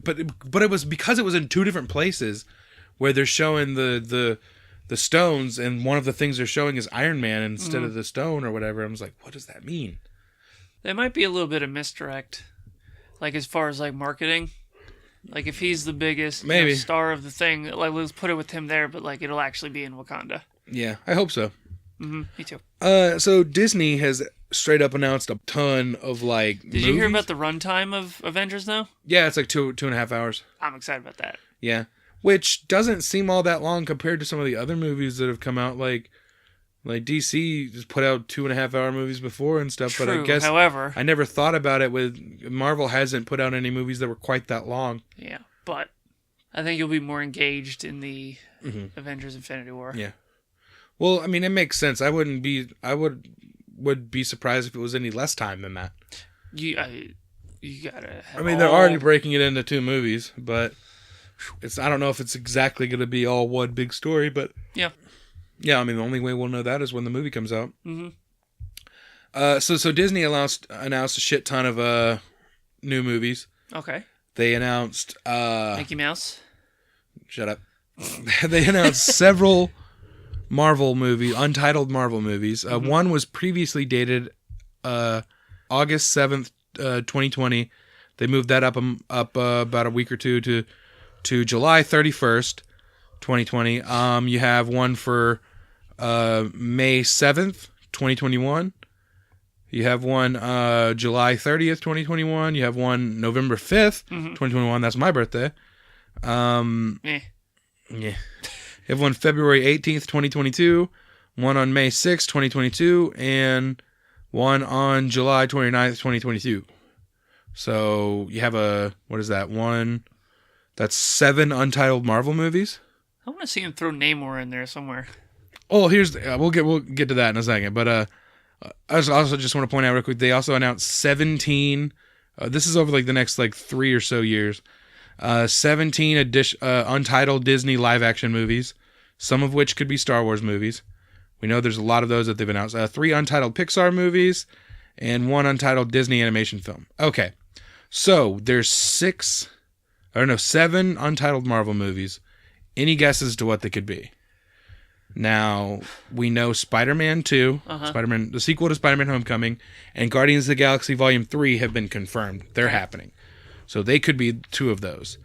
but it was because it was in two different places where they're showing the stones, and one of the things they're showing is Iron Man instead of the stone or whatever. I was like, what does that mean? There might be a little bit of misdirect, like as far as like marketing. Like if he's the biggest star of the thing, like let's put it with him there, but like it'll actually be in Wakanda. Yeah, I hope so. Mm-hmm, me too. So Disney has straight up announced a ton of like Did you hear about the runtime of Avengers now? Yeah, it's like 2.5 hours. I'm excited about that. Yeah. Which doesn't seem all that long compared to some of the other movies that have come out. Like DC just put out 2.5 hour movies before and stuff. True, but I guess, however, I never thought about it with Marvel hasn't put out any movies that were quite that long. Yeah, but I think you'll be more engaged in the Avengers Infinity War. Yeah. Well, I mean, it makes sense. I would be surprised if it was any less time than that. You gotta. I mean, they're already breaking it into 2 movies, but I don't know if it's exactly going to be all one big story, but yeah. I mean, the only way we'll know that is when the movie comes out. Mm-hmm. So Disney announced a shit ton of new movies. Okay. They announced Mickey Mouse. Shut up. They announced several Marvel movies, untitled Marvel movies. One was previously dated August 7th, 2020. They moved that up about a week or two to July 31st, 2020. You have one for May 7th, 2021. You have one July 30th, 2021. You have one November 5th, 2021. That's my birthday. Yeah. You have one February 18th, 2022. One on May 6th, 2022. And one on July 29th, 2022. So you have what is that? That's 7 untitled Marvel movies. I want to see him throw Namor in there somewhere. Oh, we'll get to that in a second. But I also just want to point out real quick, they also announced 17. This is over like the next like 3 or so years. 17 untitled Disney live-action movies, some of which could be Star Wars movies. We know there's a lot of those that they've announced. 3 untitled Pixar movies, and 1 untitled Disney animation film. Okay, so there's 7 untitled Marvel movies. Any guesses to what they could be? Now, we know Spider-Man 2, Spider-Man, the sequel to Spider-Man Homecoming, and Guardians of the Galaxy Volume 3 have been confirmed. They're happening. So they could be 2 of those.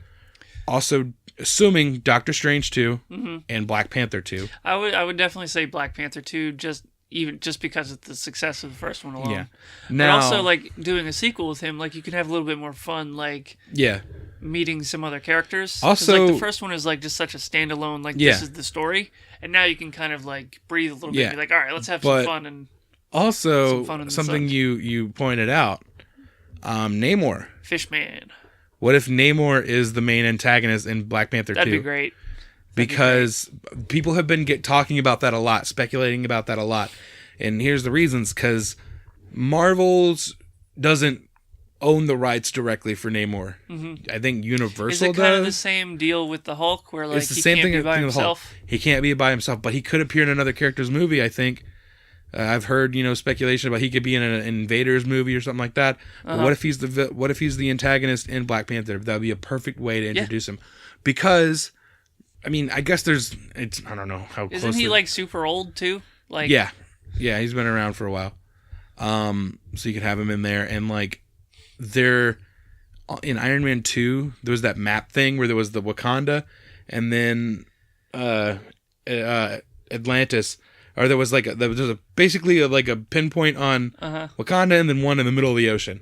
Also, assuming Doctor Strange 2 and Black Panther 2. I would definitely say Black Panther 2 just because of the success of the first one alone. Yeah. Now, but also, like, doing a sequel with him, like, you can have a little bit more fun, like... Yeah. Meeting some other characters. Also, like, the first one is like just such a standalone, like this is the story, and now you can kind of like breathe a little bit and be like, all right, let's have some fun. And also something you pointed out, Namor, Fishman. What if Namor is the main antagonist in Black Panther 2? That'd be great. Because people have been talking about that a lot, speculating about that a lot, and here's the reasons: because Marvel's doesn't own the rights directly for Namor. I think Universal does. Is it kind of the same deal with the Hulk, where like it's the same thing by himself? He can't be by himself, but he could appear in another character's movie. I think I've heard speculation about he could be in an Invaders movie or something like that. But what if he's the antagonist in Black Panther? That would be a perfect way to introduce him, because I mean, I guess I don't know how. Isn't he like super old too? Like yeah, he's been around for a while. So you could have him in there, and like. There, in Iron Man 2, there was that map thing where there was the Wakanda, and then Atlantis, or there was basically a pinpoint on Wakanda, and then one in the middle of the ocean,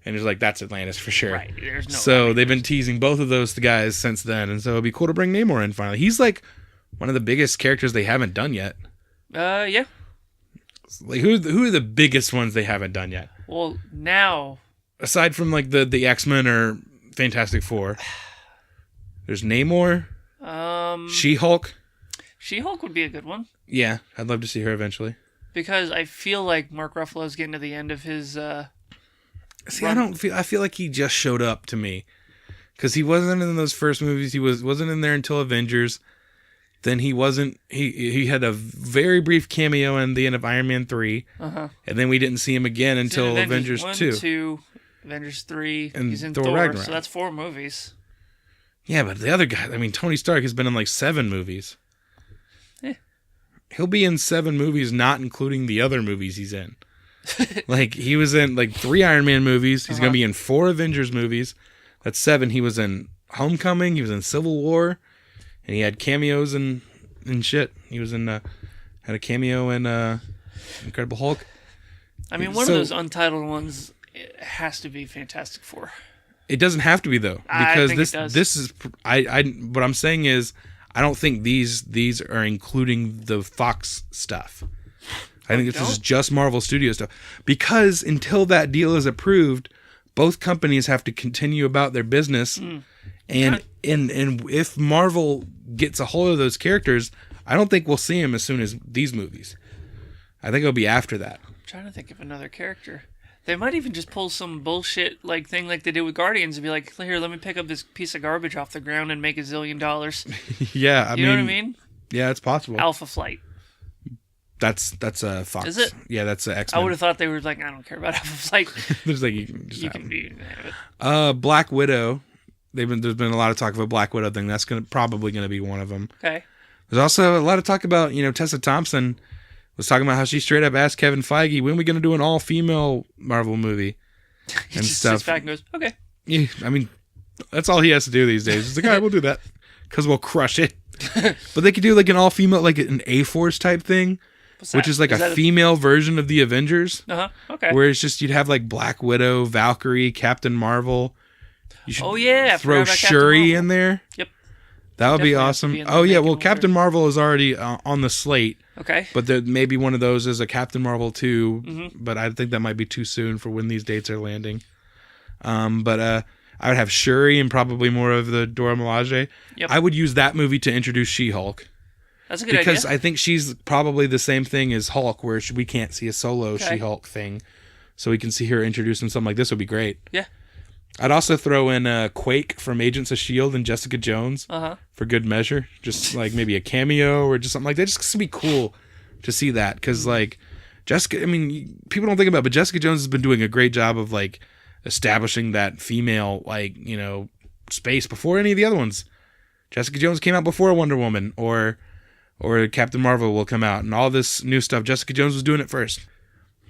and it's like that's Atlantis for sure. Right. There's no. So they've been teasing both of those guys since then, and so it'd be cool to bring Namor in finally. He's like one of the biggest characters they haven't done yet. Yeah. Like who are the biggest ones they haven't done yet? Well, now. Aside from like the X-Men or Fantastic Four, there's Namor, She-Hulk. She-Hulk would be a good one. Yeah, I'd love to see her eventually. Because I feel like Mark Ruffalo's getting to the end of his. See, I feel like he just showed up to me, because he wasn't in those first movies. He wasn't in there until Avengers. Then he wasn't. He had a very brief cameo in the end of Iron Man 3, and then we didn't see him again until Avengers 2. Avengers 3, and he's in Thor Thor, Ragnarok. So that's 4 movies. Yeah, but the other guy, I mean, Tony Stark has been in like 7 movies. He'll be in 7 movies, not including the other movies he's in. Like, he was in like 3 Iron Man movies. He's going to be in 4 Avengers movies. That's 7. He was in Homecoming. He was in Civil War. And he had cameos and shit. He was in, had a cameo in Incredible Hulk. I mean, one of those untitled ones... It has to be Fantastic Four. It doesn't have to be though, because this is what I'm saying is I don't think these are including the Fox stuff. I think this is just Marvel Studios stuff, because until that deal is approved, both companies have to continue about their business, and if Marvel gets a hold of those characters, I don't think we'll see them as soon as these movies. I think it'll be after that. I'm trying to think of another character. They might even just pull some bullshit like thing like they did with Guardians and be like, here, let me pick up this piece of garbage off the ground and make $1 zillion. Yeah, you know what I mean? Yeah, it's possible. Alpha Flight. That's a Fox. Is it? Yeah, that's a X-Men. I would have thought they were like, I don't care about Alpha Flight. There's like you can be. Black Widow. There's been a lot of talk of a Black Widow thing. That's probably gonna be one of them. Okay. There's also a lot of talk about Tessa Thompson. Was talking about how she straight up asked Kevin Feige, when are we going to do an all-female Marvel movie? He just sits back and goes, okay. Yeah, I mean, that's all he has to do these days. He's like, all right, we'll do that, because we'll crush it. But they could do like an all-female, like an A-Force type thing, which is like a female version of the Avengers. Okay. Where it's just, you'd have like Black Widow, Valkyrie, Captain Marvel. You should throw Shuri in there. Yep. That would be awesome. Oh, yeah, well, Captain Marvel is already on the slate. Okay. But there maybe one of those is a Captain Marvel 2, but I think that might be too soon for when these dates are landing. But I would have Shuri and probably more of the Dora Milaje. Yep. I would use that movie to introduce She-Hulk. That's a good idea. Because I think she's probably the same thing as Hulk, where we can't see a solo She-Hulk thing. So we can see her introduce in something like this would be great. Yeah. I'd also throw in Quake from Agents of S.H.I.E.L.D. and Jessica Jones for good measure. Just like maybe a cameo or just something like that. Just to be cool to see that. Because like Jessica, I mean, people don't think about it, but Jessica Jones has been doing a great job of like establishing that female, like, you know, space before any of the other ones. Jessica Jones came out before Wonder Woman or Captain Marvel will come out and all this new stuff. Jessica Jones was doing it first.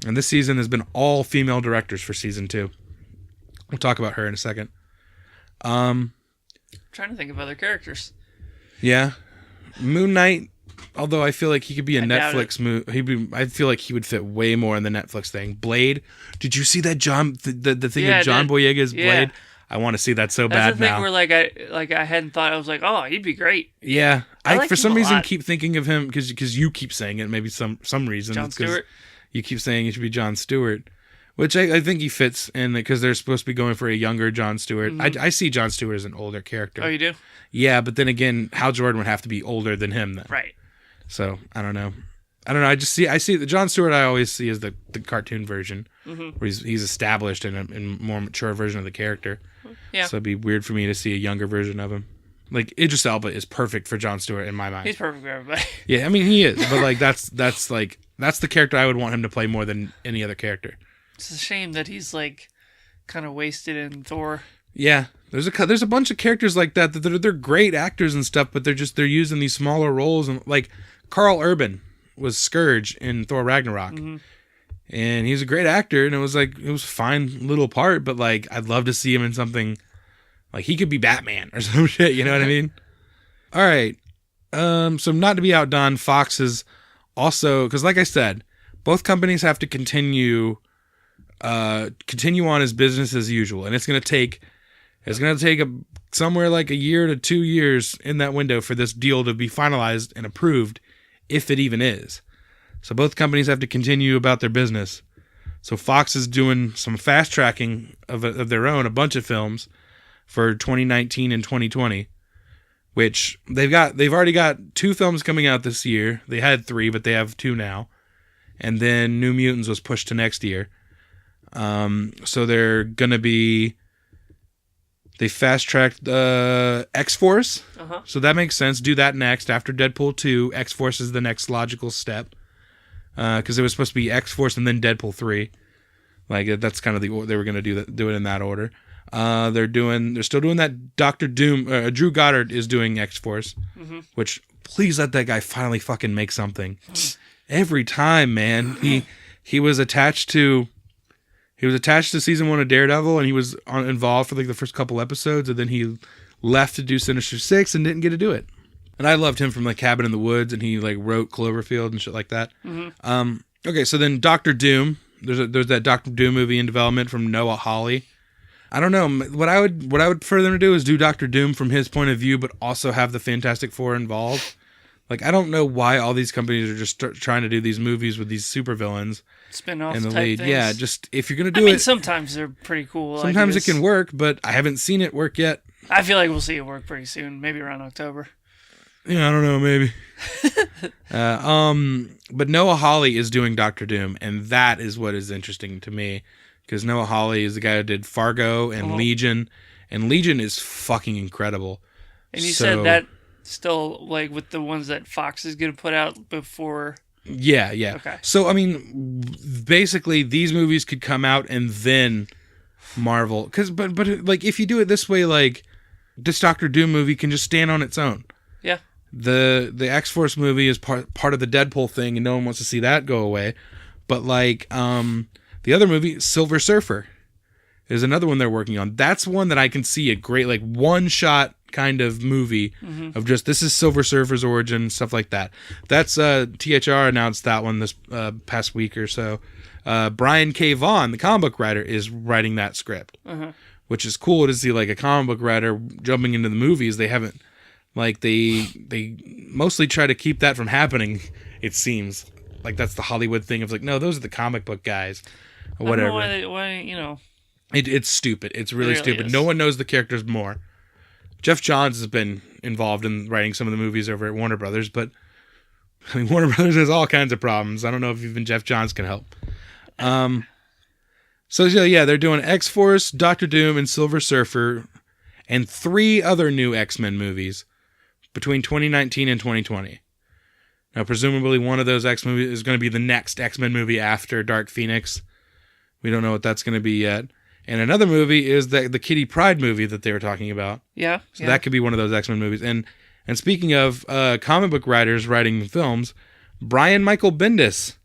And this season has been all female directors for season 2. We'll talk about her in a second. Trying to think of other characters. Yeah. Moon Knight, although I feel like he could be a Netflix movie. I feel like he would fit way more in the Netflix thing. Blade. Did you see that the thing of John Boyega's Blade? I want to see that so bad now. That's the thing where I hadn't thought. I was like, oh, he'd be great. Yeah. I for some reason keep thinking of him because you keep saying it. Maybe some reason. Jon Stewart. You keep saying it should be Jon Stewart. Which I think he fits in because they're supposed to be going for a younger Jon Stewart. Mm-hmm. I see Jon Stewart as an older character. Oh, you do? Yeah, but then again, Hal Jordan would have to be older than him then. Right. So, I don't know. I see the Jon Stewart I always see as the cartoon version, where he's established in a more mature version of the character. Yeah. So it'd be weird for me to see a younger version of him. Like, Idris Elba is perfect for Jon Stewart in my mind. He's perfect for everybody. Yeah, I mean, he is. But, like, that's the character I would want him to play more than any other character. It's a shame that he's like kind of wasted in Thor. Yeah, there's a bunch of characters like that they're great actors and stuff, but they're using these smaller roles. And like Karl Urban was Scourge in Thor Ragnarok, and he's a great actor, and it was a fine little part. But like, I'd love to see him in something like he could be Batman or some shit. You know what I mean? All right. So not to be outdone, Fox is also, because like I said, both companies have to continue on as business as usual, and it's going to take somewhere like a year to 2 years in that window for this deal to be finalized and approved, if it even is. So both companies have to continue about their business. So Fox is doing some fast tracking of their own, a bunch of films for 2019 and 2020, which they've already got 2 films coming out this year. They had 3, but they have 2 now, and then New Mutants was pushed to next year. So they're gonna be. They fast tracked X-Force, so that makes sense. Do that next after Deadpool 2. X-Force is the next logical step, because it was supposed to be X-Force and then Deadpool 3. Like that's kind of they were gonna do it in that order. They're still doing that. Dr. Doom, Drew Goddard is doing X-Force, which please let that guy finally fucking make something. Every time, man, he was attached to. He was attached to season 1 of Daredevil, and he was involved for like the first couple episodes, and then he left to do Sinister Six and didn't get to do it. And I loved him from like Cabin in the Woods, and he like wrote Cloverfield and shit like that. Okay, so then Doctor Doom. There's that Doctor Doom movie in development from Noah Hawley. I don't know what I would prefer them to do is do Doctor Doom from his point of view, but also have the Fantastic Four involved. Like, I don't know why all these companies are just trying to do these movies with these supervillains. Spin-off in the lead. Things. Yeah, just if you're going to do it. Sometimes they're pretty cool. Sometimes ideas. It can work, but I haven't seen it work yet. I feel like we'll see it work pretty soon, maybe around October. Yeah, I don't know, maybe. But Noah Hawley is doing Doctor Doom, and that is what is interesting to me, because Noah Hawley is the guy who did Fargo and Legion, and Legion is fucking incredible. And you said that still, like, with the ones that Fox is going to put out before... Yeah. Okay. So, I mean, basically, these movies could come out and then Marvel... But like, if you do it this way, like, this Doctor Doom movie can just stand on its own. Yeah. The X-Force movie is part of the Deadpool thing, and no one wants to see that go away. But, like, the other movie, Silver Surfer, is another one they're working on. That's one that I can see a great, like, one-shot kind of movie of just, this is Silver Surfer's origin, stuff like that. That's, THR announced that one this past week or so. Brian K. Vaughan, the comic book writer, is writing that script, which is cool to see, like, a comic book writer jumping into the movies. They haven't, like, they mostly try to keep that from happening, it seems. Like, that's the Hollywood thing of, like, no, those are the comic book guys, or whatever. I don't know why you know... It's stupid. It's really stupid. Is. No one knows the characters more. Jeff Johns has been involved in writing some of the movies over at Warner Brothers, but I mean, Warner Brothers has all kinds of problems. I don't know if even Jeff Johns can help. So yeah, they're doing X-Force, Doctor Doom, and Silver Surfer, and 3 other new X-Men movies between 2019 and 2020. Now, presumably one of those X movies is going to be the next X-Men movie after Dark Phoenix. We don't know what that's going to be yet. And another movie is the Kitty Pryde movie that they were talking about. Yeah. So that could be one of those X-Men movies. And speaking of comic book writers writing films, Brian Michael Bendis,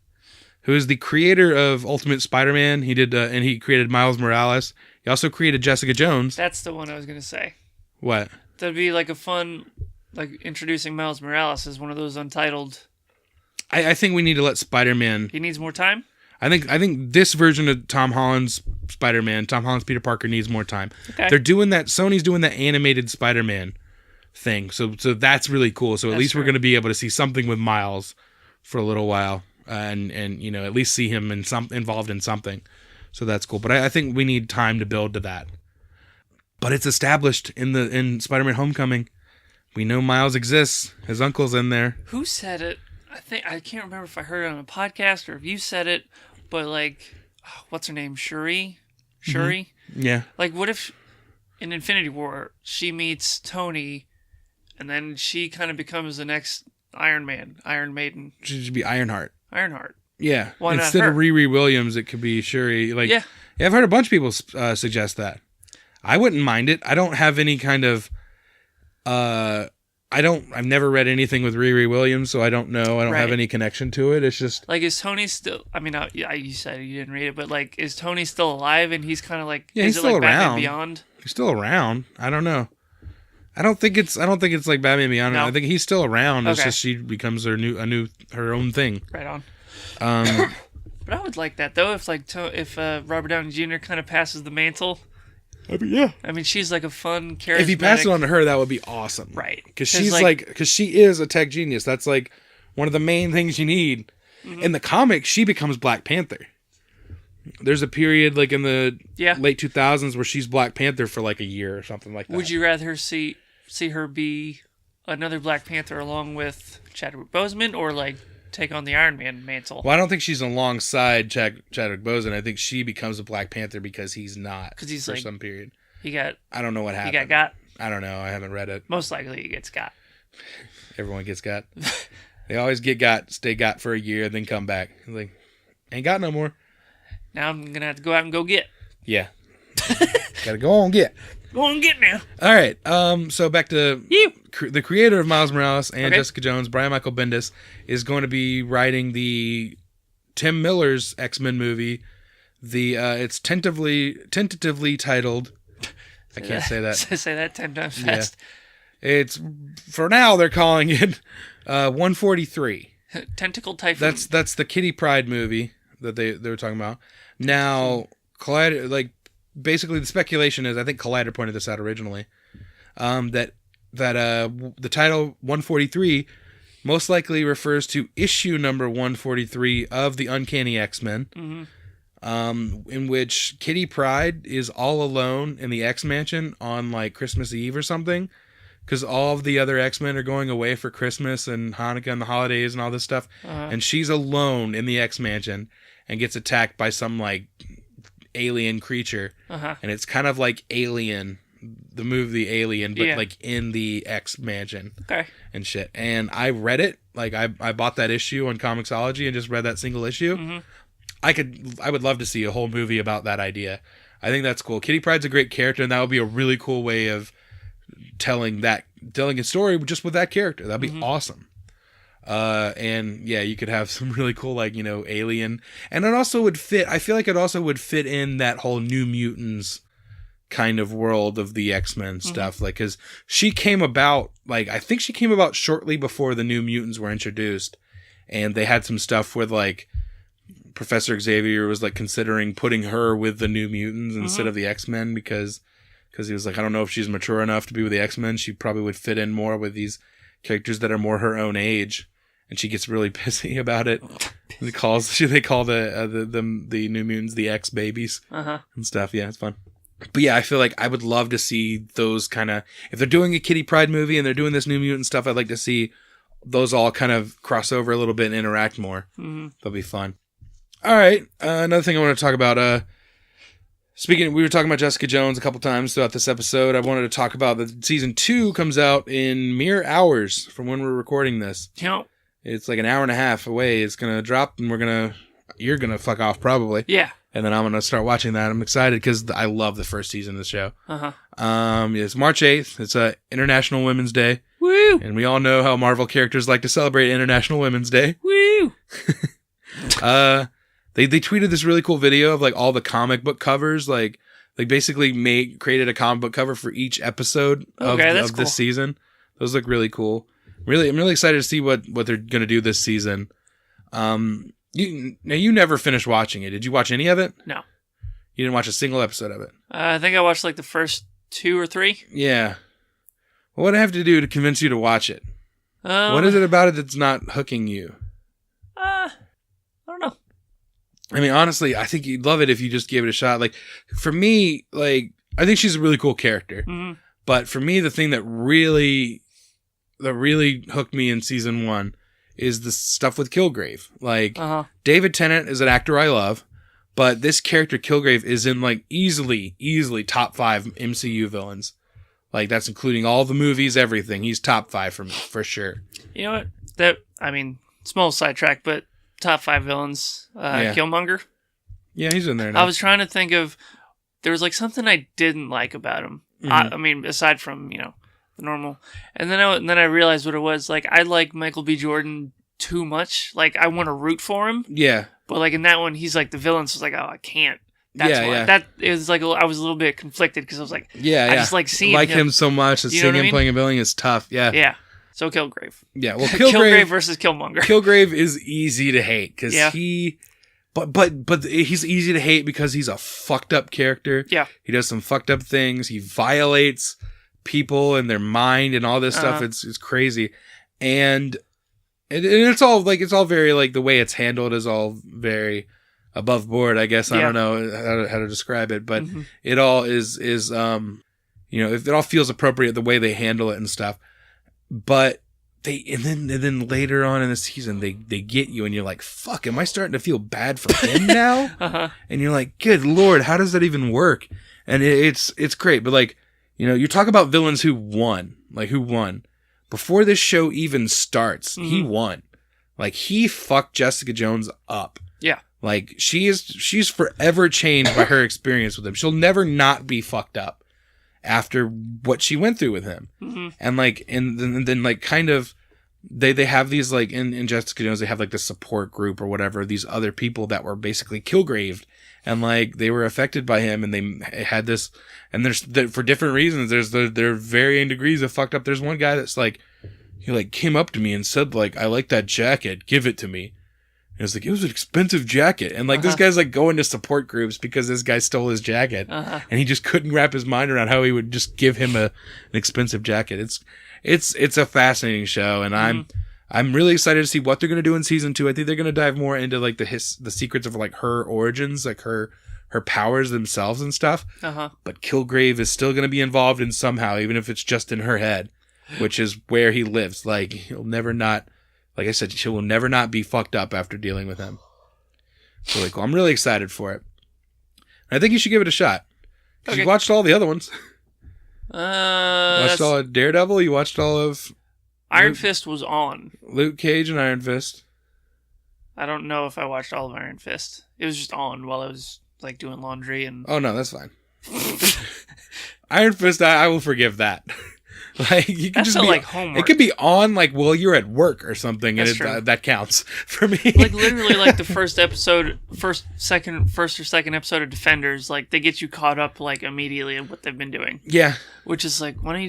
who is the creator of Ultimate Spider-Man, he created Miles Morales. He also created Jessica Jones. That's the one I was going to say. What? That'd be like a fun, like introducing Miles Morales as one of those untitled. I think we need to let Spider-Man. He needs more time? I think this version of Tom Holland's Spider-Man, Tom Holland's Peter Parker, needs more time. Okay. They're doing that. Sony's doing that animated Spider-Man thing, so that's really cool. So at least we're going to be able to see something with Miles for a little while, and at least see him involved in something. So that's cool. But I think we need time to build to that. But it's established in Spider-Man: Homecoming. We know Miles exists. His uncle's in there. Who said it? I can't remember if I heard it on a podcast or if you said it, but like, what's her name? Shuri? Mm-hmm. Yeah. Like, what if in Infinity War she meets Tony, and then she kind of becomes the next Iron Maiden? She should be Ironheart. Yeah. Why Instead not her? of Riri Williams, it could be Shuri. Like, yeah, I've heard a bunch of people suggest that. I wouldn't mind it. I don't have any kind of. I've never read anything with Riri Williams, so I don't know. I don't have any connection to it. It's just like, is Tony still? I mean, you said you didn't read it, but like, is Tony still alive? And he's kind of like, yeah, he's still around. Batman Beyond? He's still around. I don't know. I don't think it's like Batman Beyond. No. I think he's still around. Okay. It's just she becomes her own thing. Right on. But I would like that though. If Robert Downey Jr. kind of passes the mantle. Yeah. I mean, she's like a fun, charismatic. If he passed it on to her, that would be awesome. Right. Because she is a tech genius. That's like one of the main things you need. Mm-hmm. In the comics, she becomes Black Panther. There's a period like in the late 2000s where she's Black Panther for like a year or something like that. Would you rather see her be another Black Panther along with Chadwick Boseman, or like take on the Iron Man mantle? Well, I don't think she's alongside Chadwick Boseman. I think she becomes a Black Panther because he's not. Because he's for some period. I don't know what happened. He got. I don't know. I haven't read it. Most likely he gets got. Everyone gets got. They always get got, stay got for a year, then come back. Like, ain't got no more. Now I'm going to have to go out and go get. Yeah. Gotta go on get. Go on get now. All right. So back to you. The creator of Miles Morales and Jessica Jones, Brian Michael Bendis, is going to be writing the Tim Miller's X-Men movie. It's tentatively titled. I can't say that. Say that 10 times fast. Yeah. It's for now they're calling it 143. Tentacle Typhoon. That's the Kitty Pryde movie that they were talking about. Now, Collider, like basically the speculation is, I think Collider pointed this out originally, that the title 143 most likely refers to issue number 143 of the Uncanny X-Men. Mm-hmm. In which Kitty Pryde is all alone in the X-Mansion on like Christmas Eve or something, because all of the other X-Men are going away for Christmas and Hanukkah and the holidays and all this stuff, and she's alone in the X-Mansion and gets attacked by some like alien creature, and it's kind of like Alien, the movie Alien, but like in the X-Mansion and shit. And I read it, like I bought that issue on Comixology and just read that single issue. Mm-hmm. I would love to see a whole movie about that idea. I think that's cool. Kitty Pryde's a great character, and that would be a really cool way of telling a story just with that character. That'd be awesome. And yeah, you could have some really cool, like, alien, and it also would fit. I feel like it also would fit in that whole New Mutants kind of world of the X-Men stuff. Like, cause she came about, like, I think she came about shortly before the New Mutants were introduced, and they had some stuff with like, Professor Xavier was like considering putting her with the New Mutants instead of the X-Men because he was like, I don't know if she's mature enough to be with the X-Men. She probably would fit in more with these characters that are more her own age, and she gets really pissy about it. They call the New Mutants the X-babies and stuff. Yeah, it's fun. But yeah, I feel like I would love to see those kind of, if they're doing a Kitty Pryde movie and they're doing this New Mutant stuff, I'd like to see those all kind of cross over a little bit and interact more. That'll be fun. All right, another thing I want to talk about. Speaking, we were talking about Jessica Jones a couple times throughout this episode. I wanted to talk about that season 2 comes out in mere hours from when we're recording this. Yep. It's like an hour and a half away. It's going to drop and you're going to fuck off probably. Yeah. And then I'm going to start watching that. I'm excited because I love the first season of the show. Uh-huh. It's March 8th. It's International Women's Day. Woo! And we all know how Marvel characters like to celebrate International Women's Day. Woo! They tweeted this really cool video of like all the comic book covers, like basically created a comic book cover for each episode of cool. this season. Those look really cool. I'm really excited to see what they're gonna do this season. You never finished watching it. Did you watch any of it? No. You didn't watch a single episode of it. I think I watched like the first 2 or 3. Yeah. Well, what do I have to do to convince you to watch it? What is it about it that's not hooking you? I don't know. I mean, honestly, I think you'd love it if you just gave it a shot. Like, for me, like, I think she's a really cool character. Mm-hmm. But for me, the thing that really hooked me in season 1 is the stuff with Kilgrave. Like, David Tennant is an actor I love, but this character, Kilgrave, is in, like, easily top 5 MCU villains. Like, that's including all the movies, everything. He's top 5 for me, for sure. You know what? Small sidetrack, but top 5 villains. Killmonger. Yeah, he's in there now. I was trying to think of, there was like something I didn't like about him. Mm-hmm. Aside from, the normal. And then I realized what it was. Like, I like Michael B. Jordan too much. Like, I want to root for him. Yeah. But like in that one, he's like the villain, so it's like, oh, I can't. That's why. That is like, I was a little bit conflicted because I was like, I just like seeing him so much. Seeing him playing a villain is tough. Yeah. Yeah. So Kilgrave. Yeah. Well, Kilgrave versus Killmonger. Kilgrave is easy to hate because but he's easy to hate because he's a fucked up character. Yeah. He does some fucked up things. He violates people and their mind and all this stuff. It's crazy. And it's all very like the way it's handled is all very above board, I guess. I don't know how to describe it, but it all is it all feels appropriate the way they handle it and stuff. But then later on in the season they get you and you're like, fuck, am I starting to feel bad for him now? And you're like, good Lord, how does that even work? And it's great. But like, you talk about villains who won. Like, who won? Before this show even starts, he won. Like, he fucked Jessica Jones up. Yeah. Like, she's forever changed by her experience with him. She'll never not be fucked up after what she went through with him. Mm-hmm. And like, and then like kind of, they have these like, in Jessica Jones, they have like the support group or whatever, these other people that were basically Kilgraved. And like, they were affected by him and they had this, and for different reasons, there are varying degrees of fucked up. There's one guy that's like, he like came up to me and said like, I like that jacket, give it to me. And I was like, it was an expensive jacket. And like, this guy's like going to support groups because this guy stole his jacket. And he just couldn't wrap his mind around how he would just give him an expensive jacket. It's a fascinating show. And I'm really excited to see what they're going to do in season 2. I think they're going to dive more into like the secrets of like her origins, like her powers themselves and stuff. But Kilgrave is still going to be involved in somehow, even if it's just in her head, which is where he lives. Like, he'll never not, like I said, she will never not be fucked up after dealing with him. It's really cool. I'm really excited for it. I think you should give it a shot. Okay. You watched all the other ones. Watched all of Daredevil. You watched all of Iron Fist was on. Luke Cage and Iron Fist. I don't know if I watched all of Iron Fist. It was just on while I was like doing laundry and. Oh no, that's fine. Iron Fist, I will forgive that. Like, you can that's just be like homework. It could be on like while you're at work or something, and that counts for me. Like literally, like the first or second episode of Defenders, like they get you caught up like immediately in what they've been doing. Yeah, which is like, why don't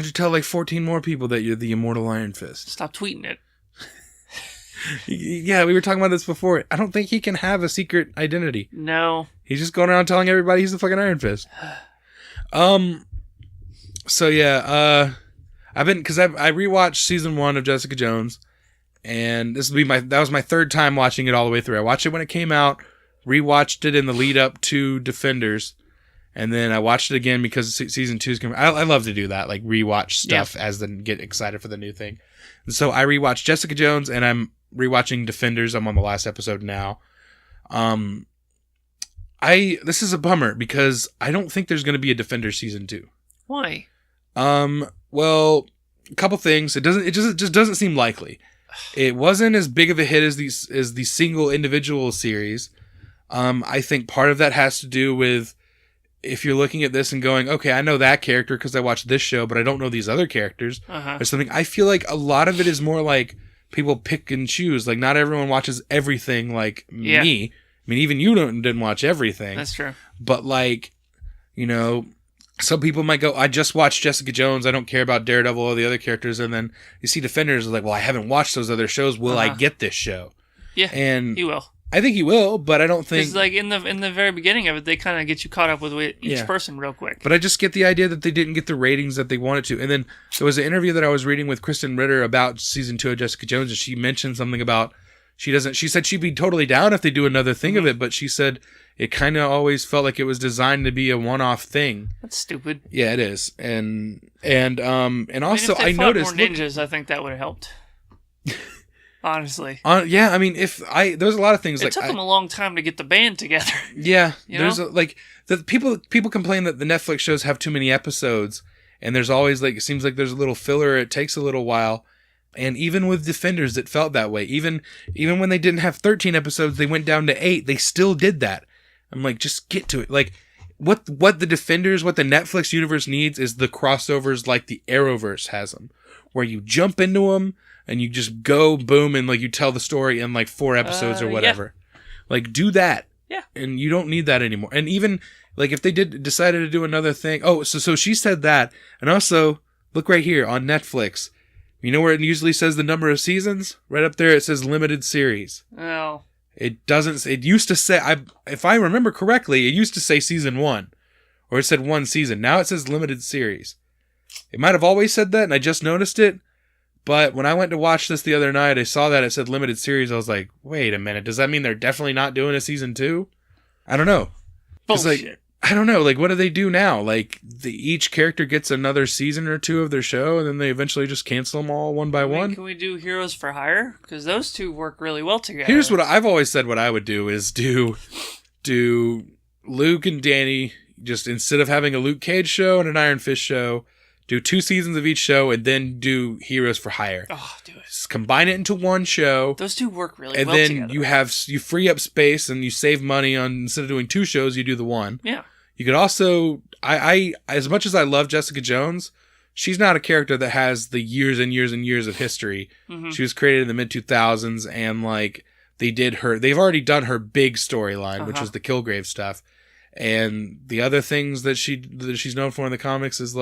you tell like 14 more people that you're the immortal Iron Fist? Stop tweeting it. Yeah, we were talking about this before. I don't think he can have a secret identity. No, he's just going around telling everybody he's the fucking Iron Fist. So yeah, I rewatched season 1 of Jessica Jones, and that was my third time watching it all the way through. I watched it when it came out, rewatched it in the lead up to Defenders, and then I watched it again because season 2 is coming. I love to do that, like rewatch stuff as then get excited for the new thing. And so I rewatched Jessica Jones, and I'm rewatching Defenders. I'm on the last episode now. This is a bummer because I don't think there's going to be a Defenders season 2. Why? Well, a couple things. It just doesn't seem likely. It wasn't as big of a hit as the single individual series. I think part of that has to do with if you're looking at this and going, okay, I know that character because I watched this show, but I don't know these other characters or something. I feel like a lot of it is more like people pick and choose. Like not everyone watches everything like me. I mean, even you didn't watch everything. That's true. But like, some people might go, I just watched Jessica Jones. I don't care about Daredevil or the other characters. And then you see Defenders like, well, I haven't watched those other shows. Will I get this show? Yeah, and you will. I think he will, but I don't think... Because like in the very beginning of it, they kind of get you caught up with each person real quick. But I just get the idea that they didn't get the ratings that they wanted to. And then there was an interview that I was reading with Kristen Ritter about season 2 of Jessica Jones, and she mentioned something about she said she'd be totally down if they do another thing of it, but she said it kind of always felt like it was designed to be a one-off thing. That's stupid. Yeah, it is. And also if they I noticed more ninjas, I think that would have helped. Honestly. Yeah, I mean, there's a lot of things. It took them a long time to get the band together. Yeah, there's the people complain that the Netflix shows have too many episodes, and there's always it seems like there's a little filler. It takes a little while, and even with Defenders, it felt that way. Even when they didn't have 13 episodes, they went down to 8. They still did that. I'm like, just get to it. Like, what the Defenders, what the Netflix universe needs is the crossovers like the Arrowverse has them, where you jump into them. And you just go, boom, and you tell the story in 4 episodes or whatever. Yeah. Do that. Yeah. And you don't need that anymore. And even, if they decided to do another thing. Oh, so she said that. And also, look right here on Netflix. You know where it usually says the number of seasons? Right up there, it says limited series. Oh. It doesn't, it used to say, if I remember correctly, it used to say season 1. Or it said 1 season. Now it says limited series. It might have always said that, and I just noticed it. But when I went to watch this the other night, I saw that it said limited series. I was like, wait a minute. Does that mean they're definitely not doing a season 2? I don't know. Bullshit. I don't know. What do they do now? Each character gets another season or 2 of their show, and then they eventually just cancel them all one by one? Can we do Heroes for Hire? Because those two work really well together. Here's what I've always said what I would do is do Luke and Danny, just instead of having a Luke Cage show and an Iron Fist show, do 2 seasons of each show, and then do Heroes for Hire. Oh, do it. Just combine it into one show. Those two work really well together. And then you free up space, and you save money on, instead of doing 2 shows, you do the one. Yeah. You could also, I as much as I love Jessica Jones, she's not a character that has the years and years and years of history. Mm-hmm. She was created in the mid-2000s, and they've already done her big storyline, which was the Kilgrave stuff. And the other things that she's known for in the comics is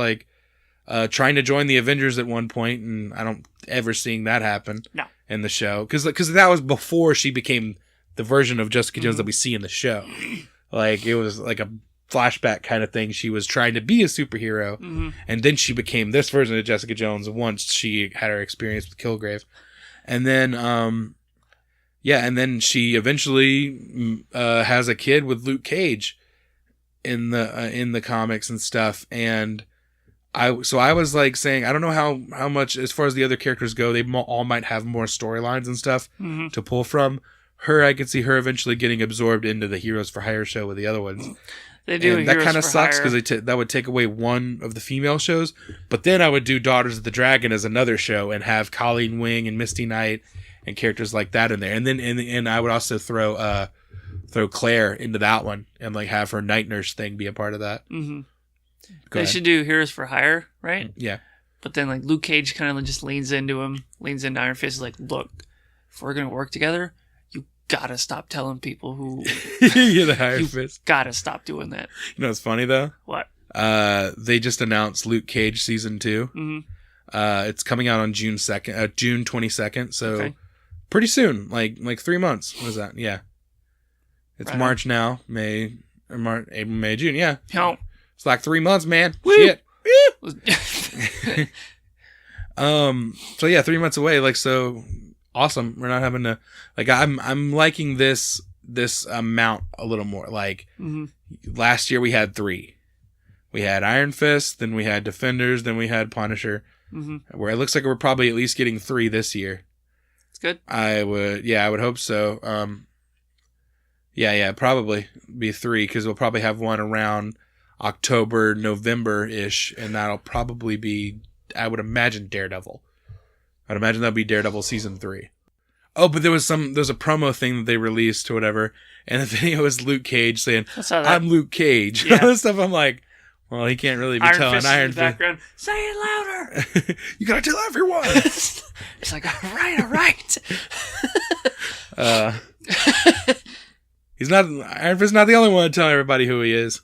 trying to join the Avengers at one point, and I don't ever seeing that happen in the show. Because that was before she became the version of Jessica Jones that we see in the show. It was like a flashback kind of thing. She was trying to be a superhero, and then she became this version of Jessica Jones once she had her experience with Kilgrave. And then, and then she eventually has a kid with Luke Cage in the comics and stuff, and I was saying, I don't know how much, as far as the other characters go, they all might have more storylines and stuff to pull from. Her, I could see her eventually getting absorbed into the Heroes for Hire show with the other ones. They do. And that kind of sucks because that would take away one of the female shows. But then I would do Daughters of the Dragon as another show and have Colleen Wing and Misty Knight and characters like that in there. And then and I would also throw Claire into that one and have her night nurse thing be a part of that. Mm-hmm. They should do Heroes for Hire, right? Yeah. But then Luke Cage kind of just leans into Iron Fist, look, if we're going to work together, you got to stop telling people who... You're the Iron Fist. Got to stop doing that. You know what's funny, though? What? They just announced Luke Cage Season 2. Mm-hmm. It's coming out on June 22nd, so pretty soon, like 3 months. What is that? Yeah. It's right March now, April, May, June, yeah. No. It's 3 months, man. Woo! Shit. So yeah, 3 months away. So awesome. We're not having to I'm liking this amount a little more. Last year we had 3. We had Iron Fist, then we had Defenders, then we had Punisher. Mm-hmm. Where it looks like we're probably at least getting 3 this year. It's good. I would hope so. Yeah, probably be 3 because we'll probably have one around October, November-ish, and that'll probably be, I would imagine, Daredevil. I'd imagine that'll be Daredevil season 3. Oh, but there's a promo thing that they released or whatever, and the video was Luke Cage saying, "I'm Luke Cage." Yeah. Stuff. I'm like, well, he can't really be telling Iron Fist. Background, say it louder. You gotta tell everyone. It's like, all right. Iron Fist's not the only one telling everybody who he is.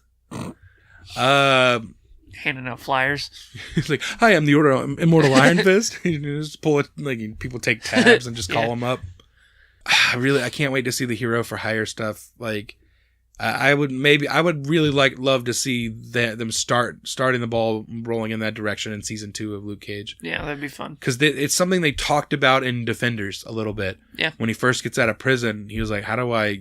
Handing out flyers. He's like, "Hi, I'm the Immortal Iron Fist." You just pull it, like people take tabs and just call him up. I can't wait to see the Hero for Hire stuff. Like, I would really love to see them starting the ball rolling in that direction in season 2 of Luke Cage. Yeah, that'd be fun. Because it's something they talked about in Defenders a little bit. Yeah. When he first gets out of prison, he was like, "How do I,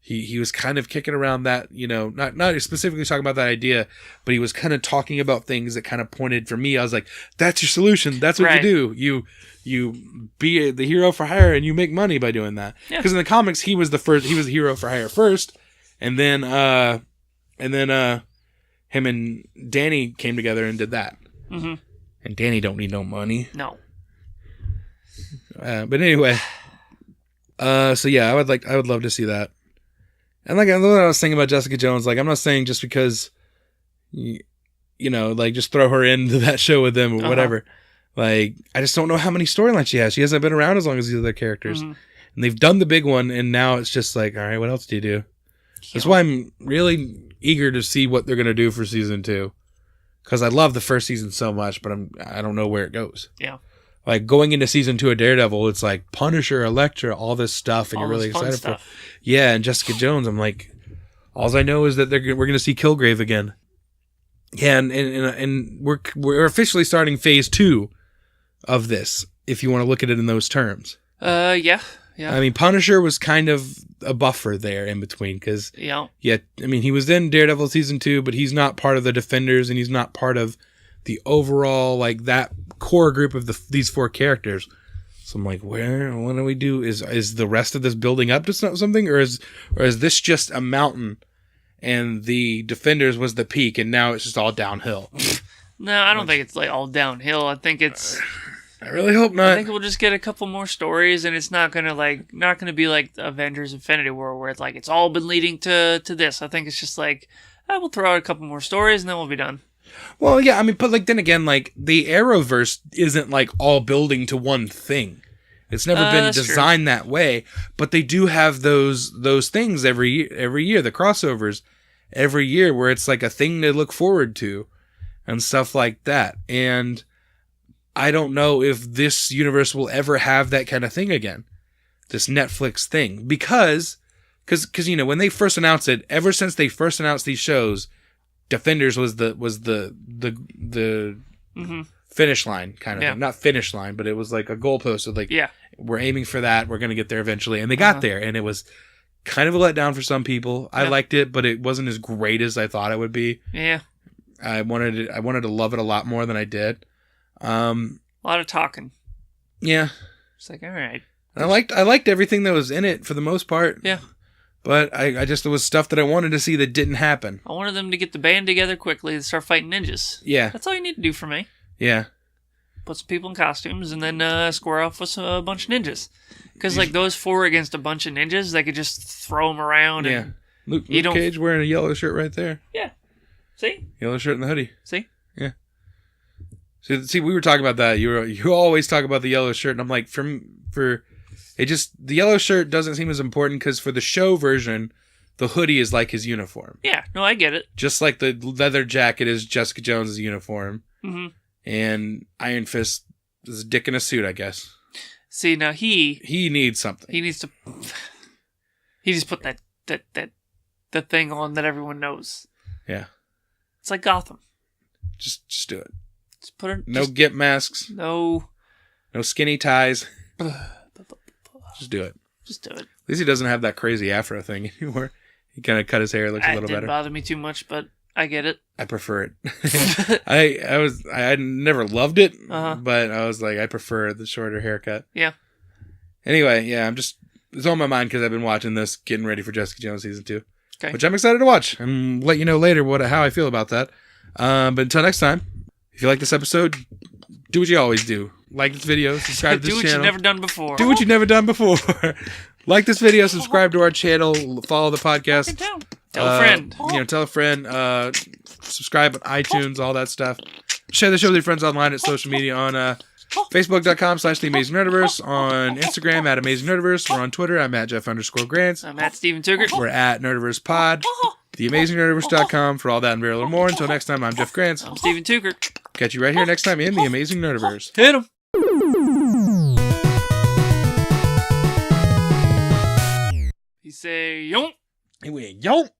He was kind of kicking around that, not specifically talking about that idea, but he was kind of talking about things that kind of pointed for me. I was like, that's your solution. That's what you do. You be the hero for hire and you make money by doing that. Because in the comics, he was the hero for hire first. And then him and Danny came together and did that. Mm-hmm. And Danny don't need no money. No. But anyway, so yeah, I would love to see that. And like I was saying about Jessica Jones, like I'm not saying just because, like just throw her into that show with them or whatever. Like I just don't know how many storylines she has. She hasn't been around as long as these other characters, and they've done the big one, and now it's just like, all right, what else do you do? That's why I'm really eager to see what they're gonna do for season 2, because I love the first season so much, but I don't know where it goes. Yeah. Like going into season 2 of Daredevil, it's like Punisher, Elektra, all this stuff, and you're really excited for it. Yeah, and Jessica Jones, I'm like, all I know is that we're going to see Kilgrave again. Yeah, and we're officially starting phase 2 of this, if you want to look at it in those terms. Yeah. I mean, Punisher was kind of a buffer there in between, because I mean, he was in Daredevil season 2, but he's not part of the Defenders, and he's not part of the overall, like, that core group of these 4 characters. So I'm like, what do we do? Is the rest of this building up to something, or is this just a mountain and the Defenders was the peak and now it's just all downhill? No, I don't think it's like all downhill. I think it's I really hope not. I think we'll just get a couple more stories, and it's not gonna be like Avengers Infinity War where it's like it's all been leading to this. I think it's just like we'll throw out a couple more stories and then we'll be done. Well, yeah, I mean, but like then again, like the Arrowverse isn't like all building to one thing. It's never been designed that way, but they do have those things every year, the crossovers every year, where it's like a thing to look forward to and stuff like that. And I don't know if this universe will ever have that kind of thing again, this Netflix thing, because when they first announced it, ever since they first announced these shows, Defenders was the finish line kind of thing. Not finish line, but it was like a goalpost of like, we're aiming for that. We're going to get there eventually. And they got there, and it was kind of a letdown for some people. I liked it, but it wasn't as great as I thought it would be. Yeah. I wanted to love it a lot more than I did. A lot of talking. Yeah. It's like, all right. And I liked everything that was in it for the most part. Yeah. But I just, there was stuff that I wanted to see that didn't happen. I wanted them to get the band together quickly and start fighting ninjas. Yeah. That's all you need to do for me. Yeah. Put some people in costumes and then square off with a bunch of ninjas. Because like those 4 against a bunch of ninjas, they could just throw them around. Yeah. And Luke Cage wearing a yellow shirt right there. Yeah. See? Yellow shirt and the hoodie. See? Yeah. See, we were talking about that. You always talk about the yellow shirt, and I'm like, for it just, the yellow shirt doesn't seem as important, because for the show version, the hoodie is like his uniform. Yeah, no, I get it. Just like the leather jacket is Jessica Jones' uniform. Mm-hmm. And Iron Fist is a dick in a suit, I guess. See, now he needs something. He needs to. He just put that thing on that everyone knows. Yeah. It's like Gotham. Just do it. Just put it. No Gimp masks. No skinny ties. Just do it. Just do it. At least he doesn't have that crazy afro thing anymore. He kind of cut his hair, looks a little better. It didn't bother me too much, but I get it. I prefer it. I never loved it, but I was like, I prefer the shorter haircut. Yeah. Anyway, yeah, it's on my mind because I've been watching this, getting ready for Jessica Jones season 2, which I'm excited to watch and let you know later how I feel about that. But until next time, if you like this episode, do what you always do. Like this video, subscribe to this channel. Do what you've never done before. Do what you've never done before. Like this video, subscribe to our channel, follow the podcast. Tell a friend. Tell a friend. Subscribe on iTunes, all that stuff. Share the show with your friends online at social media on Facebook.com/TheAmazingNerdiverse, on Instagram at AmazingNerdiverse. We're on Twitter. I'm at Jeff_Grants. I'm at Steven Tugert. We're at NerdiversePod. TheAmazingNerdiverse.com for all that and very little more. Until next time, I'm Jeff Grants. I'm Steven Tugert. Catch you right here next time in The Amazing Nerdiverse. Hit 'em. He say, yonk. He went, yonk.